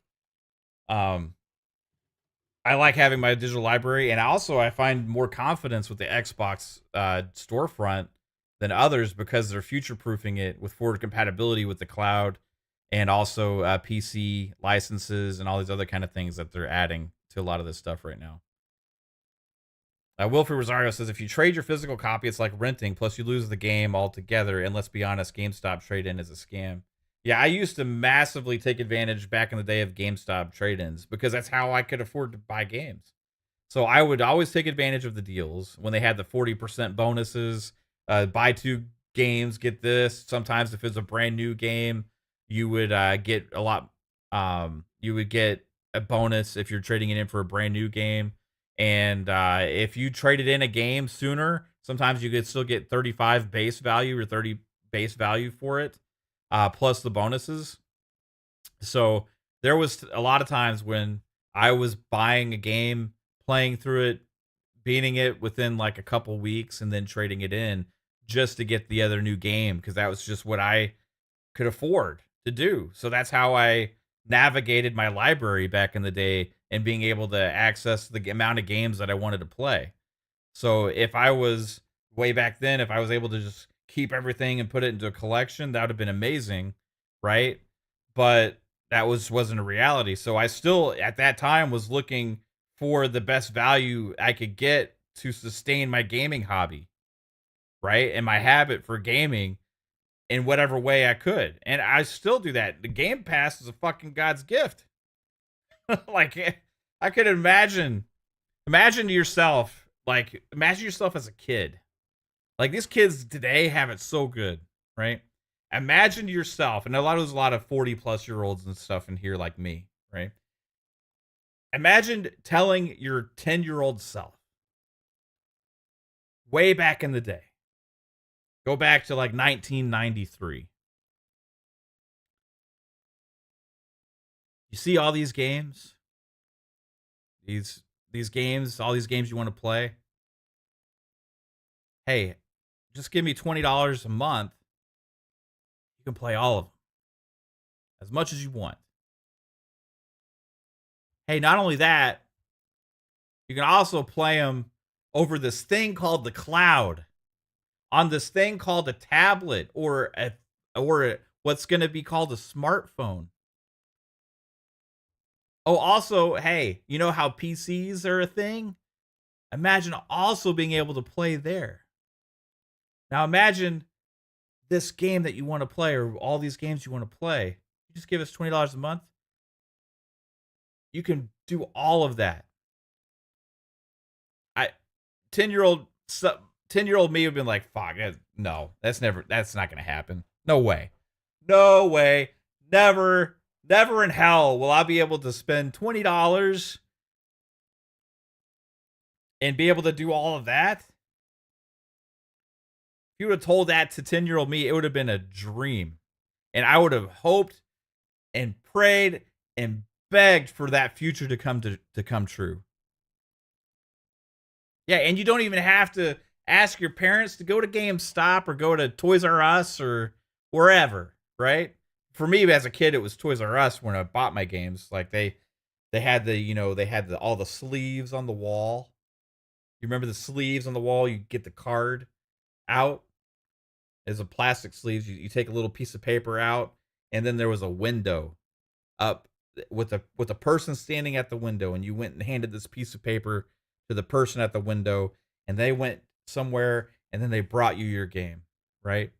um, I like having my digital library, and also I find more confidence with the Xbox storefront than others because they're future proofing it with forward compatibility with the cloud, and also PC licenses and all these other kind of things that they're adding to a lot of this stuff right now. Wilfred Rosario says if you trade your physical copy, it's like renting. Plus, you lose the game altogether. And let's be honest, GameStop trade-in is a scam. Yeah, I used to massively take advantage back in the day of GameStop trade-ins because that's how I could afford to buy games. So I would always take advantage of the deals when they had the 40% bonuses. Buy 2 games, get this. Sometimes if it's a brand new game, you would get a lot. You would get a bonus if you're trading it in for a brand new game. And if you traded in a game sooner, sometimes you could still get 35 base value or 30 base value for it, plus the bonuses. So there was a lot of times when I was buying a game, playing through it, beating it within like a couple weeks, and then trading it in just to get the other new game because that was just what I could afford to do. So that's how I navigated my library back in the day and being able to access the amount of games that I wanted to play. So if I was way back then, if I was able to just keep everything and put it into a collection, that would have been amazing, right? But that wasn't a reality. So I still at that time was looking for the best value I could get to sustain my gaming hobby, right? And my habit for gaming in whatever way I could. And I still do that. The Game Pass is a fucking God's gift. Like I could imagine yourself, like imagine yourself as a kid. Like these kids today have it so good, right? Imagine yourself, and there's a lot of 40-plus-year-olds and stuff in here like me, right? Imagine telling your 10-year-old self way back in the day. Go back to like 1993. You see all these games? These games, all these games you want to play? Hey, just give me $20 a month. You can play all of them. As much as you want. Hey, not only that, you can also play them over this thing called the cloud, on this thing called a tablet or what's going to be called a smartphone. Oh, also, hey, you know how PCs are a thing? Imagine also being able to play there. Now imagine this game that you want to play or all these games you want to play. You just give us $20 a month. You can do all of that. I 10-year-old 10-year-old me would have been like, fuck, no, that's not gonna happen. No way. No way. Never in hell will I be able to spend $20 and be able to do all of that. If you would have told that to 10-year-old me, it would have been a dream. And I would have hoped and prayed and begged for that future to come true. Yeah, and you don't even have to ask your parents to go to GameStop or go to Toys R Us or wherever, right? For me as a kid, it was Toys R Us when I bought my games. Like they had all the sleeves on the wall. You remember the sleeves on the wall? You get the card out as a plastic sleeves. You take a little piece of paper out, and then there was a window up with a person standing at the window, and you went and handed this piece of paper to the person at the window, and they went somewhere, and then they brought you your game, right?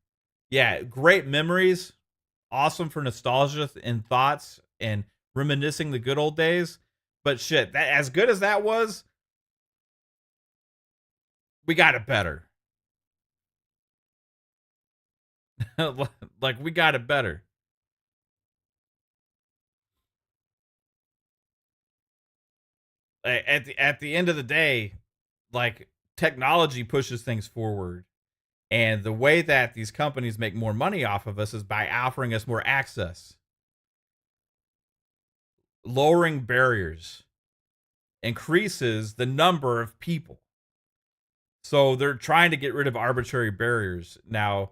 Yeah, great memories, awesome for nostalgia and thoughts and reminiscing the good old days. But shit, that as good as that was, we got it better. Like we got it better. At the end of the day, like technology pushes things forward. And the way that these companies make more money off of us is by offering us more access, lowering barriers, increases the number of people. So they're trying to get rid of arbitrary barriers. Now,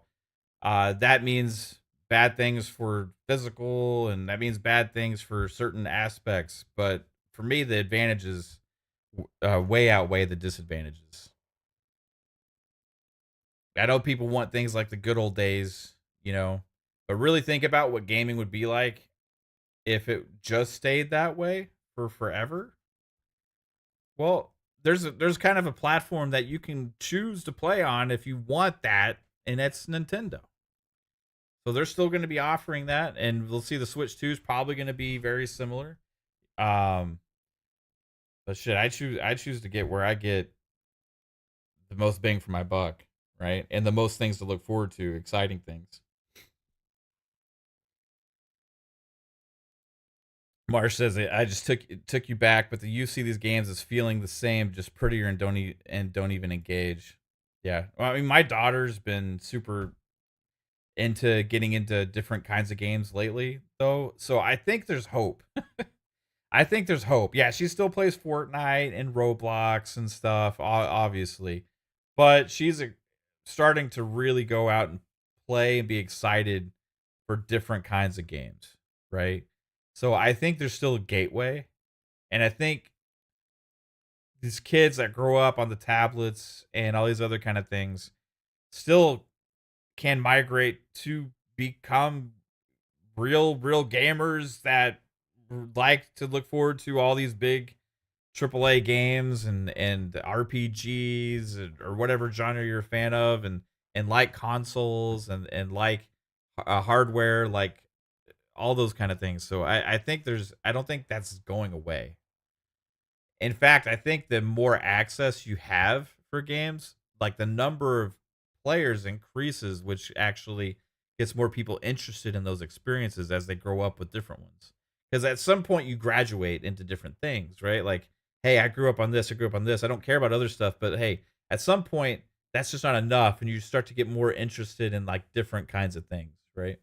that means bad things for physical, and that means bad things for certain aspects. But for me, the advantages way outweigh the disadvantages. I know people want things like the good old days, but really think about what gaming would be like if it just stayed that way for forever. Well, there's kind of a platform that you can choose to play on if you want that, and that's Nintendo. So they're still going to be offering that, and we'll see the Switch 2 is probably going to be very similar. Um, but shit, I choose to get where I get the most bang for my buck, right? And the most things to look forward to, exciting things. Marsh says I just took you back, but the you see these games as feeling the same, just prettier and don't even engage. Yeah, well, I mean, my daughter's been super into getting into different kinds of games lately, though. So I think there's hope. I think there's hope. Yeah, she still plays Fortnite and Roblox and stuff, obviously, but she's starting to really go out and play and be excited for different kinds of games, right? So I think there's still a gateway, and I think these kids that grow up on the tablets and all these other kind of things still can migrate to become real gamers that like to look forward to all these big AAA games and RPGs or whatever genre you're a fan of, and like consoles and like hardware, like all those kind of things. So I think I don't think that's going away. In fact, I think the more access you have for games, like the number of players increases, which actually gets more people interested in those experiences as they grow up with different ones. Because at some point you graduate into different things, right? Like, hey, I grew up on this, I grew up on this. I don't care about other stuff, but hey, at some point that's just not enough, and you start to get more interested in like different kinds of things, right?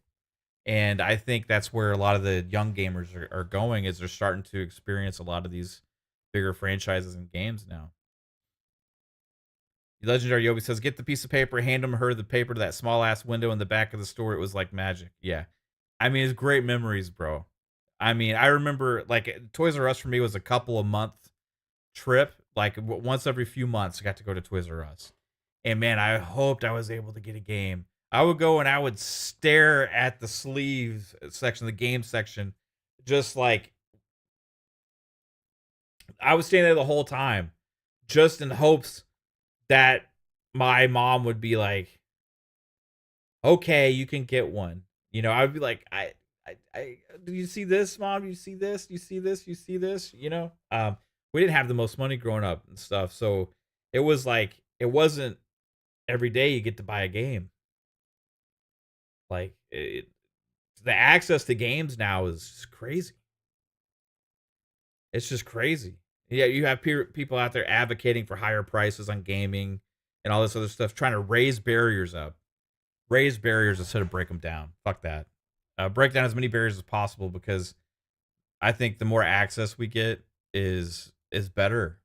And I think that's where a lot of the young gamers are going, is they're starting to experience a lot of these bigger franchises and games now. Legendary Yobi says, get the piece of paper, hand her the paper to that small ass window in the back of the store. It was like magic. Yeah. I mean, it's great memories, bro. I mean, I remember like Toys R Us for me was a couple of month trip. Like once every few months, I got to go to Toys R Us. And man, I hoped I was able to get a game. I would go and I would stare at the sleeves section, the game section, just like I was standing there the whole time, just in hopes that my mom would be like, okay, you can get one. You know, I'd be like, I do you see this, mom? Do you see this? Do you see this? You see this? You know, we didn't have the most money growing up and stuff, so it was like it wasn't every day you get to buy a game. Like the access to games now is just crazy. It's just crazy. Yeah, you have people out there advocating for higher prices on gaming and all this other stuff, trying to raise barriers instead of break them down. Fuck that. Break down as many barriers as possible because I think the more access we get is better.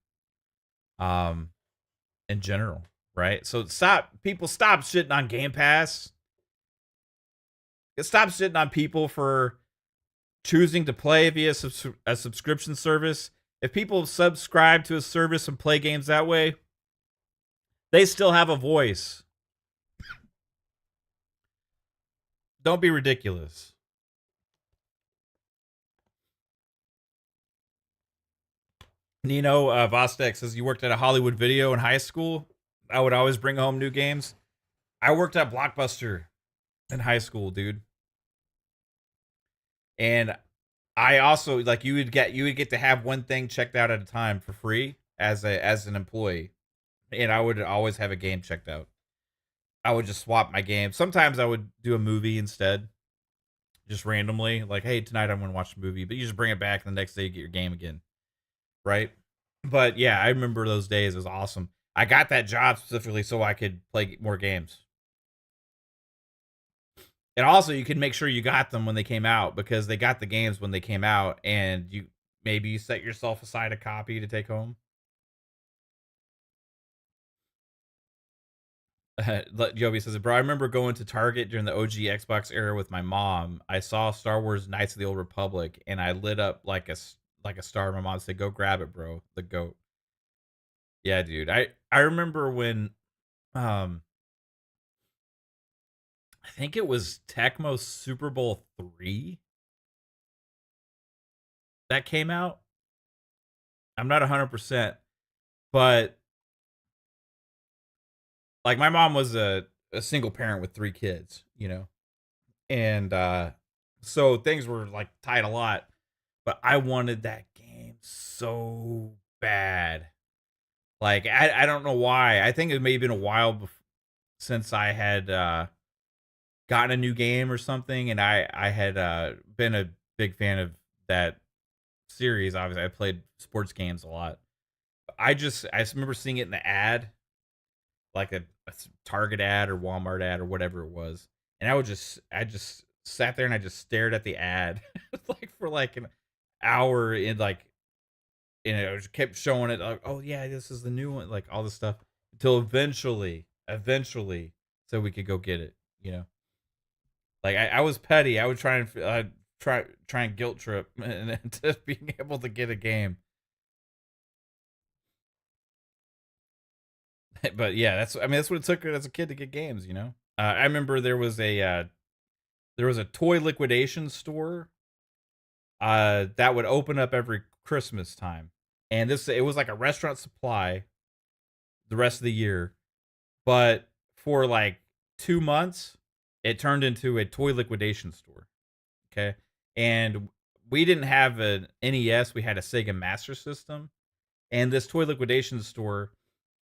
Um, in general, right? So stop shitting on Game Pass. Stop shitting on people for choosing to play via a subscription service. If people subscribe to a service and play games that way, they still have a voice. Don't be ridiculous. Nino Vostek says you worked at a Hollywood Video in high school. I would always bring home new games. I worked at Blockbuster in high school, dude. And I also like you would get to have one thing checked out at a time for free as an employee. And I would always have a game checked out. I would just swap my game. Sometimes I would do a movie instead. Just randomly. Like, hey, tonight I'm gonna watch a movie, but you just bring it back and the next day you get your game again. Right? But yeah, I remember those days. It was awesome. I got that job specifically so I could play more games. And also, you can make sure you got them when they came out because they got the games when they came out, and you set yourself aside a copy to take home. Joby says, "Bro, I remember going to Target during the OG Xbox era with my mom. I saw Star Wars Knights of the Old Republic, and I lit up like a star. My mom said, 'Go grab it, bro. The goat.'" Yeah, dude. I remember when um I think it was Tecmo Super Bowl 3 that came out. I'm not 100%, but like my mom was a single parent with 3 kids, you know. And so things were like tight a lot, but I wanted that game so bad. Like I don't know why. I think it may have been a while since I had gotten a new game or something, and I had been a big fan of that series. Obviously, I played sports games a lot. I just remember seeing it in the ad, like a Target ad or Walmart ad or whatever it was, and I just sat there and I just stared at the ad like for like an hour and like it just kept showing it like, oh yeah, this is the new one, like all this stuff until eventually so we could go get it, you know. Like I was petty. I would try and try and guilt trip into being able to get a game. But yeah, that's what it took as a kid to get games, you know. I remember there was a toy liquidation store that would open up every Christmas time, and this it was like a restaurant supply the rest of the year, but for like 2 months, it turned into a toy liquidation store. Okay. And we didn't have an NES, we had a Sega Master System. And this toy liquidation store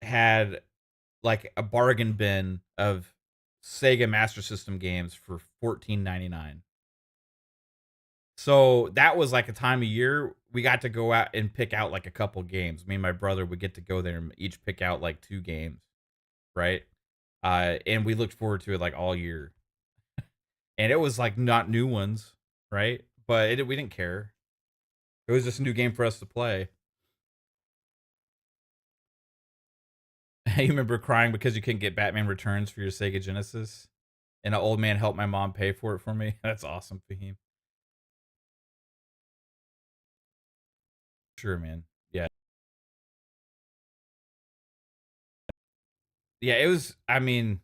had like a bargain bin of Sega Master System games for 14.99. So that was like a time of year we got to go out and pick out like a couple games. Me and my brother would get to go there and each pick out like 2 games, right? And we looked forward to it like all year. And it was like not new ones, right? But we didn't care. It was just a new game for us to play. You remember crying because you couldn't get Batman Returns for your Sega Genesis, and an old man helped my mom pay for it for me. That's awesome, Fahim. Sure, man. Yeah, yeah. It was. I mean,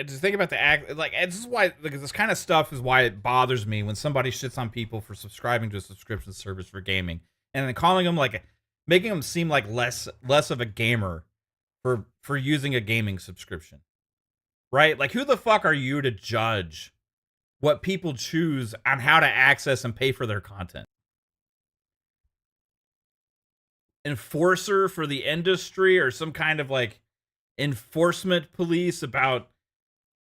just think about the act. Like, and this is why like, this kind of stuff is why it bothers me when somebody shits on people for subscribing to a subscription service for gaming, and then calling them like, making them seem like less of a gamer for using a gaming subscription. right? Like, who the fuck are you to judge what people choose on how to access and pay for their content? Enforcer for the industry, or some kind of like enforcement police about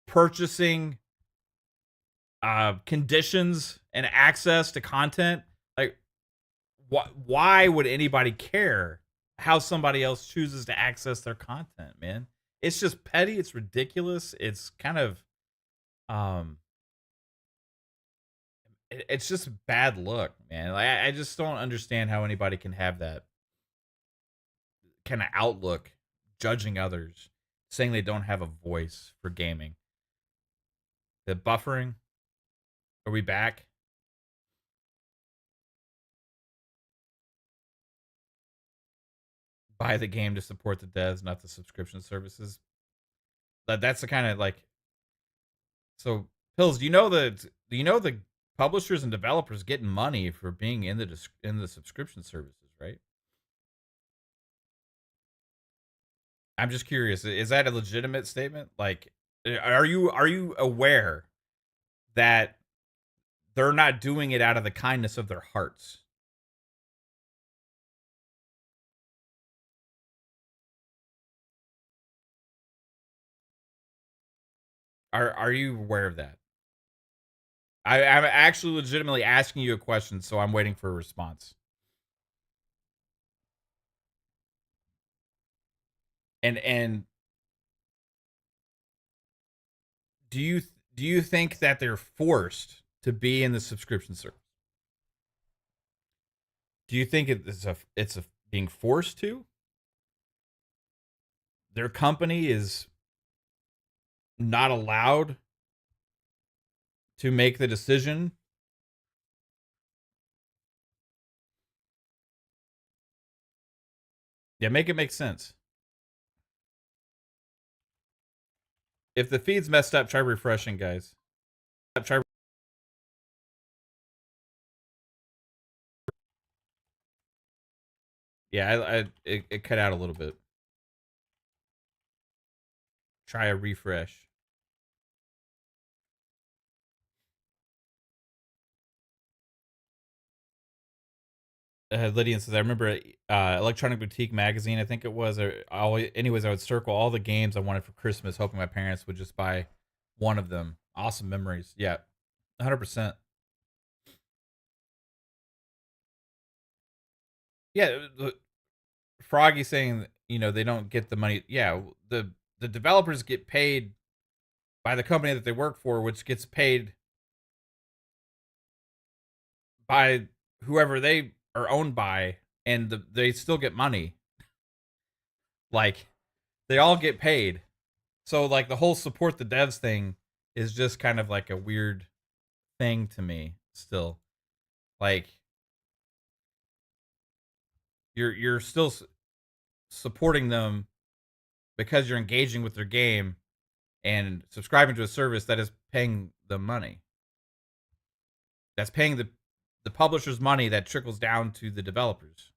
purchasing conditions and access to content? Like, why would anybody care how somebody else chooses to access their content, man? It's just petty, it's ridiculous, it's kind of um it's just bad luck, man. Like, I just don't understand how anybody can have that kind of outlook, judging others, saying they don't have a voice for gaming. The buffering, are we back? Buy the game to support the devs, not the subscription services. That's the kind of like. So, Pills, do you know the publishers and developers getting money for being in the subscription services, right? I'm just curious. Is that a legitimate statement? Like, are you aware that they're not doing it out of the kindness of their hearts? Are you aware of that? I'm actually legitimately asking you a question, so I'm waiting for a response. And do you think that they're forced to be in the subscription service? Do you think it's a being forced to? Their company is not allowed to make the decision? Yeah, make it make sense. If the feed's messed up, try refreshing, guys. Try. Yeah, it cut out a little bit. Try a refresh. Lydian says, I remember Electronic Boutique magazine, I think it was. Anyways, I would circle all the games I wanted for Christmas, hoping my parents would just buy one of them. Awesome memories. Yeah, 100%. Yeah, Froggy saying, they don't get the money. Yeah, the developers get paid by the company that they work for, which gets paid by whoever they are owned by, and they still get money. Like, they all get paid. So, like, the whole support the devs thing is just kind of like a weird thing to me still. Like, you're still supporting them because you're engaging with their game and subscribing to a service that is paying them money. That's paying the publisher's money that trickles down to the developers.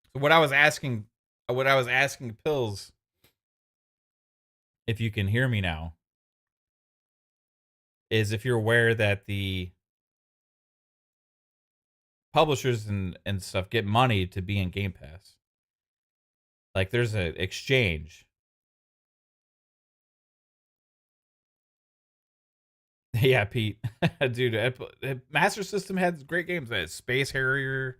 So what I was asking Pills, if you can hear me now, is if you're aware that the publishers and stuff get money to be in Game Pass. Like, there's an exchange. Yeah, Pete. Dude, Master System had great games. Space Harrier,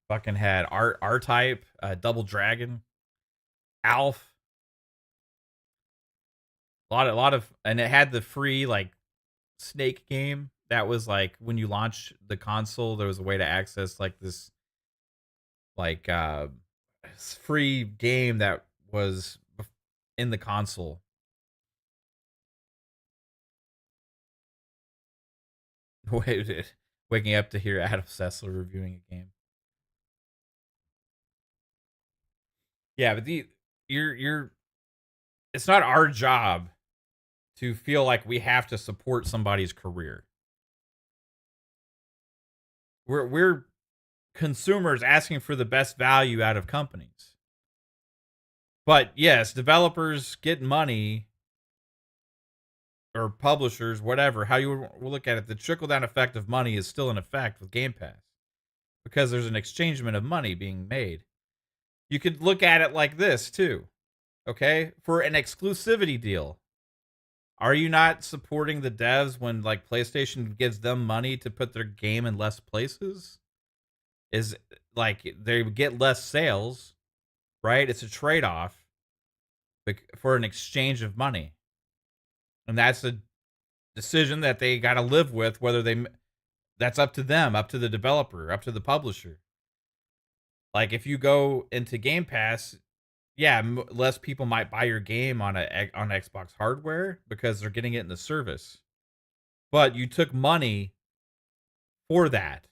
fucking had R-Type, Double Dragon, Alf. A lot of, and it had the free, like, Snake game. That was like when you launch the console, there was a way to access like this, like, free game that was in the console. Wait, waking up to hear Adam Sessler reviewing a game. Yeah, but you're it's not our job to feel like we have to support somebody's career. We're consumers asking for the best value out of companies. But yes, developers get money, or publishers, whatever, how you look at it, the trickle down effect of money is still in effect with Game Pass because there's an exchangement of money being made. You could look at it like this too. Okay? For an exclusivity deal, are you not supporting the devs when like PlayStation gives them money to put their game in less places? Is like they get less sales, right? It's a trade-off for an exchange of money. And that's a decision that they got to live with, whether that's up to them, up to the developer, up to the publisher. Like if you go into Game Pass, yeah, less people might buy your game on Xbox hardware because they're getting it in the service. But you took money for that.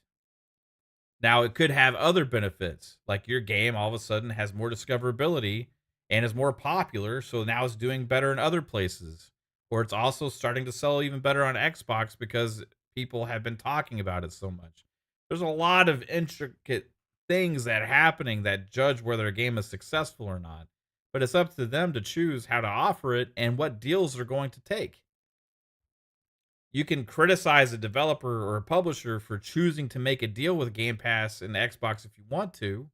Now it could have other benefits, like your game all of a sudden has more discoverability and is more popular, so now it's doing better in other places. Or it's also starting to sell even better on Xbox because people have been talking about it so much. There's a lot of intricate things that are happening that judge whether a game is successful or not. But it's up to them to choose how to offer it and what deals they're going to take. You can criticize a developer or a publisher for choosing to make a deal with Game Pass and Xbox if you want to.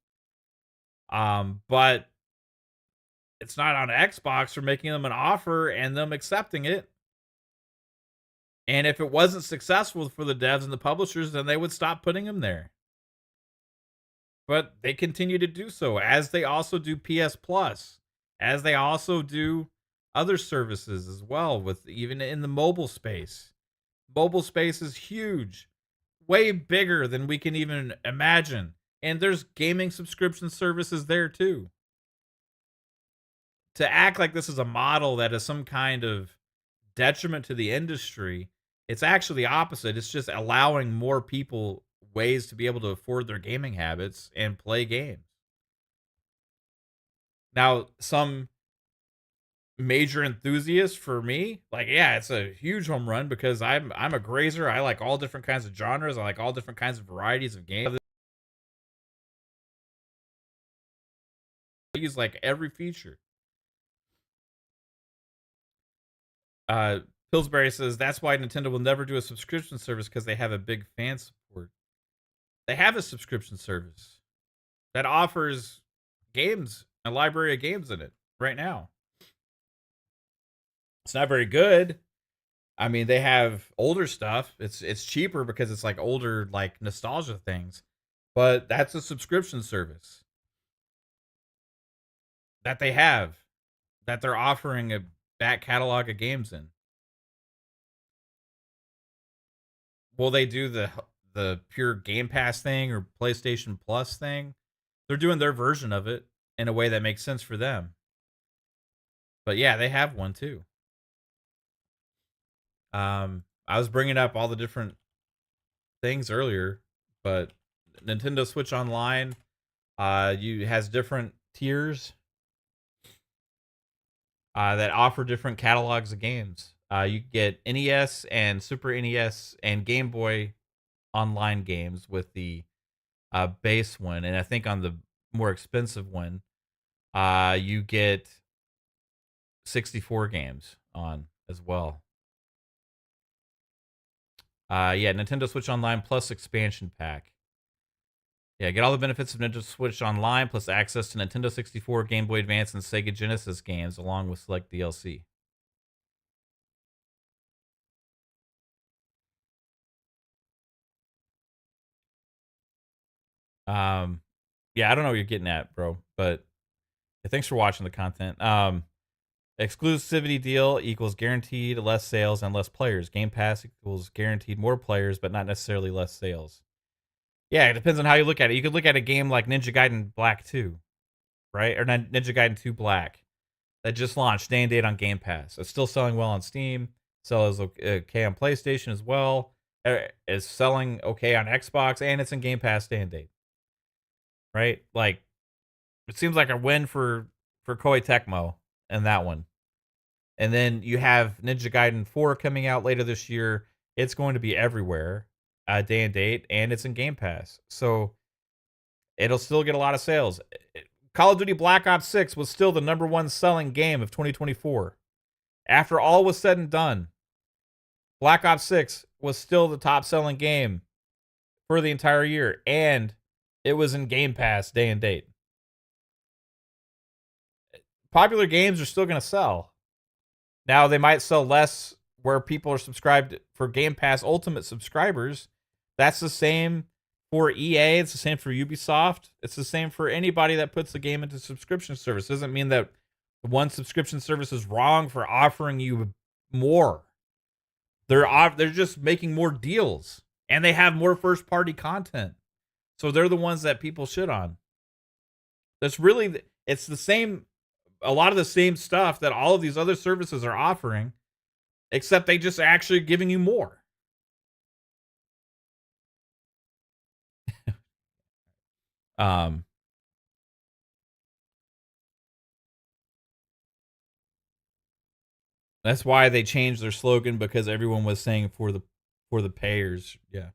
But it's not on Xbox for making them an offer and them accepting it. And if it wasn't successful for the devs and the publishers, then they would stop putting them there. But they continue to do so, as they also do PS Plus, as they also do other services as well, with even in the mobile space. Mobile space is huge, way bigger than we can even imagine. And there's gaming subscription services there too. To act like this is a model that is some kind of detriment to the industry, it's actually the opposite. It's just allowing more people ways to be able to afford their gaming habits and play games. Now, some major enthusiasts for me, like, yeah, it's a huge home run because I'm a grazer. I like all different kinds of genres. I like all different kinds of varieties of games. I use like every feature. Pillsbury says that's why Nintendo will never do a subscription service because they have a big fan support. They have a subscription service that offers games, a library of games in it right now. It's not very good. I mean, they have older stuff. It's cheaper because it's like older, like nostalgia things. But that's a subscription service that they have, that they're offering a back catalog of games in. Will they do the pure Game Pass thing or PlayStation Plus thing? They're doing their version of it in a way that makes sense for them. But yeah, they have one too. I was bringing up all the different things earlier, but Nintendo Switch Online, you has different tiers that offer different catalogs of games. You get NES and Super NES and Game Boy Online games with the base one, and I think on the more expensive one, you get 64 games on as well. Yeah, Nintendo Switch Online plus expansion pack. Yeah, get all the benefits of Nintendo Switch Online plus access to Nintendo 64, Game Boy Advance, and Sega Genesis games along with select DLC. Yeah, I don't know what you're getting at, bro, but yeah, thanks for watching the content. Exclusivity deal equals guaranteed less sales and less players. Game Pass equals guaranteed more players, but not necessarily less sales. Yeah, it depends on how you look at it. You could look at a game like Ninja Gaiden Black 2, right? Or Ninja Gaiden 2 Black that just launched day and date on Game Pass. It's still selling well on Steam. Sells okay on PlayStation as well. It's selling okay on Xbox, and it's in Game Pass day and date. Right? Like, it seems like a win for Koei Tecmo in that one. And then you have Ninja Gaiden 4 coming out later this year. It's going to be everywhere, day and date, and it's in Game Pass. So It'll still get a lot of sales. Call of Duty Black Ops 6 was still the number one selling game of 2024. After all was said and done, Black Ops 6 was still the top selling game for the entire year, and it was in Game Pass day and date. Popular games are still going to sell. Now, they might sell less where people are subscribed for Game Pass Ultimate subscribers. That's the same for EA. It's the same for Ubisoft. It's the same for anybody that puts the game into subscription service. It doesn't mean that one subscription service is wrong for offering you more. They're just making more deals, and they have more first party content. So they're the ones that people shit on. It's the same, a lot of the same stuff that all of these other services are offering, except they just actually giving you more. That's why they changed their slogan, because everyone was saying for the payers. Yeah.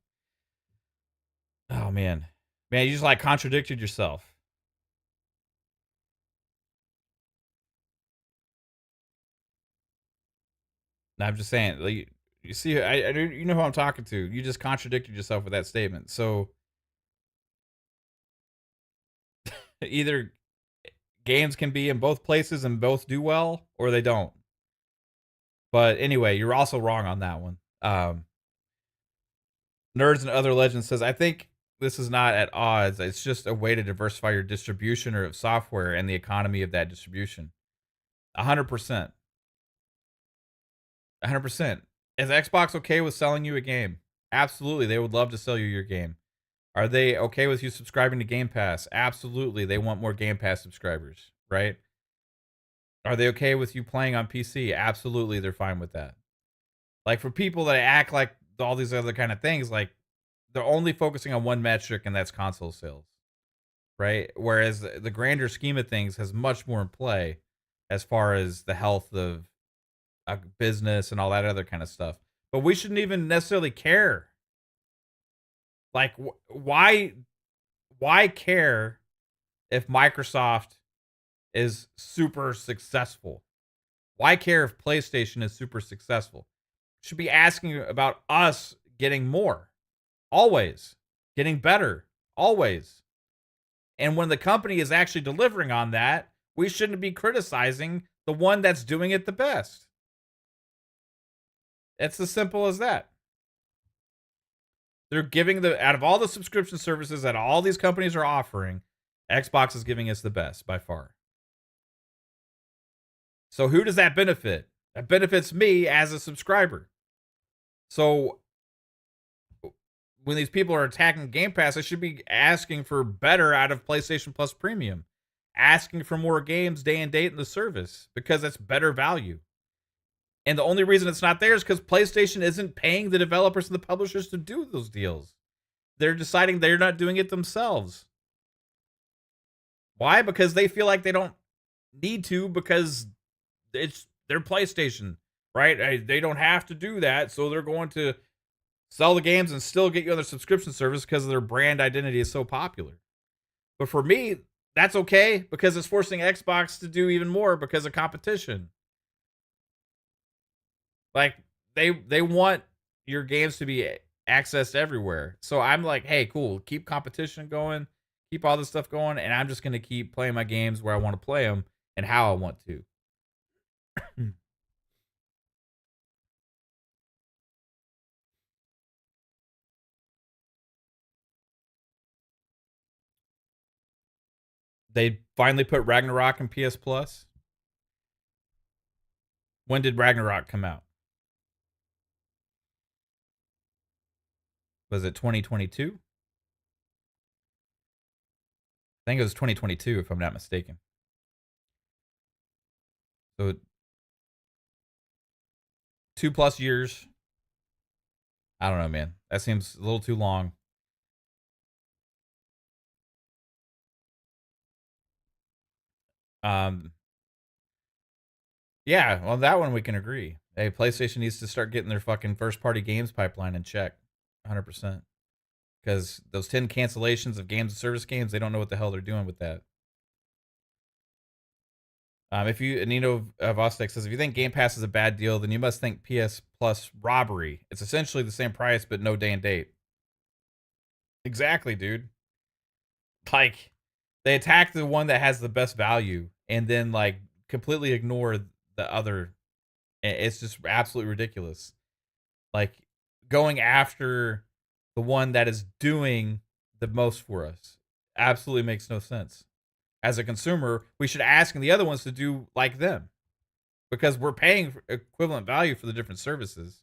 Oh man, you just like contradicted yourself. I'm just saying, like, you see, you know who I'm talking to. You just contradicted yourself with that statement. So either games can be in both places and both do well, or they don't. But anyway, you're also wrong on that one. Nerds and Other Legends says, I think this is not at odds. It's just a way to diversify your distribution or of software and the economy of that distribution. 100%. 100%. Is Xbox okay with selling you a game? Absolutely. They would love to sell you your game. Are they okay with you subscribing to Game Pass? Absolutely. They want more Game Pass subscribers, right? Are they okay with you playing on PC? Absolutely. They're fine with that. Like, for people that act like all these other kind of things, like, they're only focusing on one metric, and that's console sales, right? Whereas the grander scheme of things has much more in play as far as the health of a business and all that other kind of stuff. But we shouldn't even necessarily care. Like, why care if Microsoft is super successful? Why care if PlayStation is super successful? Should be asking about us getting more, always getting better, always. And when the company is actually delivering on that, we shouldn't be criticizing the one that's doing it the best. It's as simple as that. They're giving out of all the subscription services that all these companies are offering, Xbox is giving us the best by far. So who does that benefit? That benefits me as a subscriber. So when these people are attacking Game Pass, I should be asking for better out of PlayStation Plus Premium, asking for more games day and date in the service, because that's better value. And the only reason it's not there is because PlayStation isn't paying the developers and the publishers to do those deals. They're deciding they're not doing it themselves. Why? Because they feel like they don't need to, because it's their PlayStation, right? They don't have to do that, so they're going to sell the games and still get you on their subscription service because their brand identity is so popular. But for me, that's okay, because it's forcing Xbox to do even more because of competition. Like, they want your games to be accessed everywhere. So I'm like, hey, cool, keep competition going, keep all this stuff going, and I'm just going to keep playing my games where I want to play them and how I want to. They finally put Ragnarok in PS Plus. When did Ragnarok come out? Was it 2022? I think it was 2022, if I'm not mistaken. So 2+ years. I don't know, man. That seems a little too long. Yeah, well, that one we can agree. Hey, PlayStation needs to start getting their fucking first party games pipeline in check. 100%. because those 10 cancellations of games and service games, they don't know what the hell they're doing with that. If you Nino Vostek says, if you think Game Pass is a bad deal, then you must think PS Plus robbery. It's essentially the same price, but no day and date. Exactly, dude. Like, they attack the one that has the best value and then like completely ignore the other. It's just absolutely ridiculous. Like, going after the one that is doing the most for us absolutely makes no sense. As a consumer, we should ask the other ones to do like them, because we're paying for equivalent value for the different services,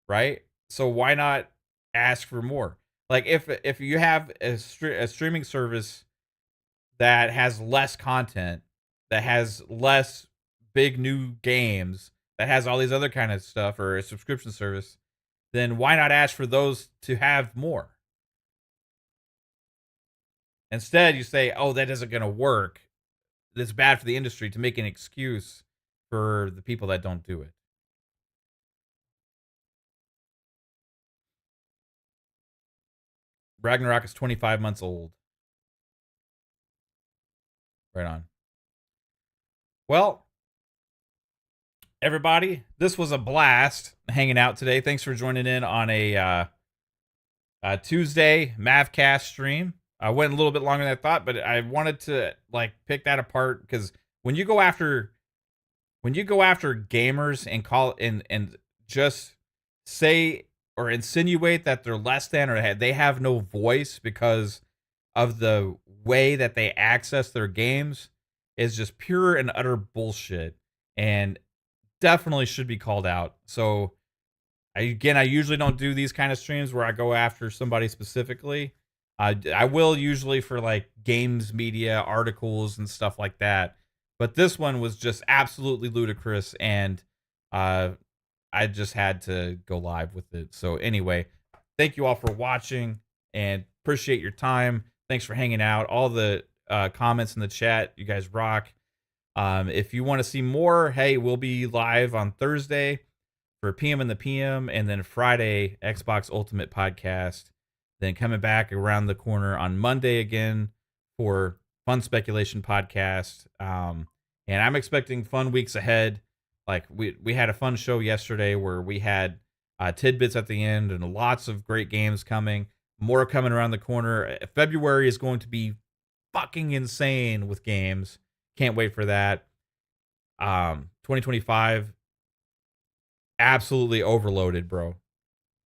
right? So why not ask for more? Like, if you have a streaming service that has less content, that has less big new games, that has all these other kind of stuff, or a subscription service, then why not ask for those to have more? Instead, you say, "Oh, that isn't going to work. That's bad for the industry," to make an excuse for the people that don't do it. Ragnarok is 25 months old. Right on. Well, everybody, this was a blast hanging out today. Thanks for joining in on a Tuesday Mavcast stream. I went a little bit longer than I thought, but I wanted to like pick that apart, because when you go after gamers and call and just say or insinuate that they're less than, or they have no voice because of the way that they access their games, is just pure and utter bullshit, and definitely should be called out. So I usually don't do these kind of streams where I go after somebody specifically. I will usually for like games media articles and stuff like that, but this one was just absolutely ludicrous, and I just had to go live with it. So anyway, thank you all for watching and appreciate your time. Thanks for hanging out. All the comments in the chat, you guys rock. If you want to see more, hey, we'll be live on Thursday for PM in the PM, and then Friday, Xbox Ultimate Podcast. Then coming back around the corner on Monday again for Fun Speculation Podcast. And I'm expecting fun weeks ahead. Like, we had a fun show yesterday where we had tidbits at the end and lots of great games coming. More coming around the corner. February is going to be fucking insane with games. Can't wait for that. 2025, absolutely overloaded, bro.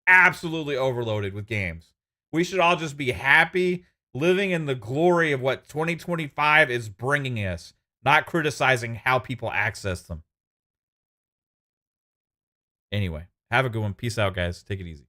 Absolutely overloaded with games. We should all just be happy, living in the glory of what 2025 is bringing us, not criticizing how people access them. Anyway, have a good one. Peace out, guys. Take it easy.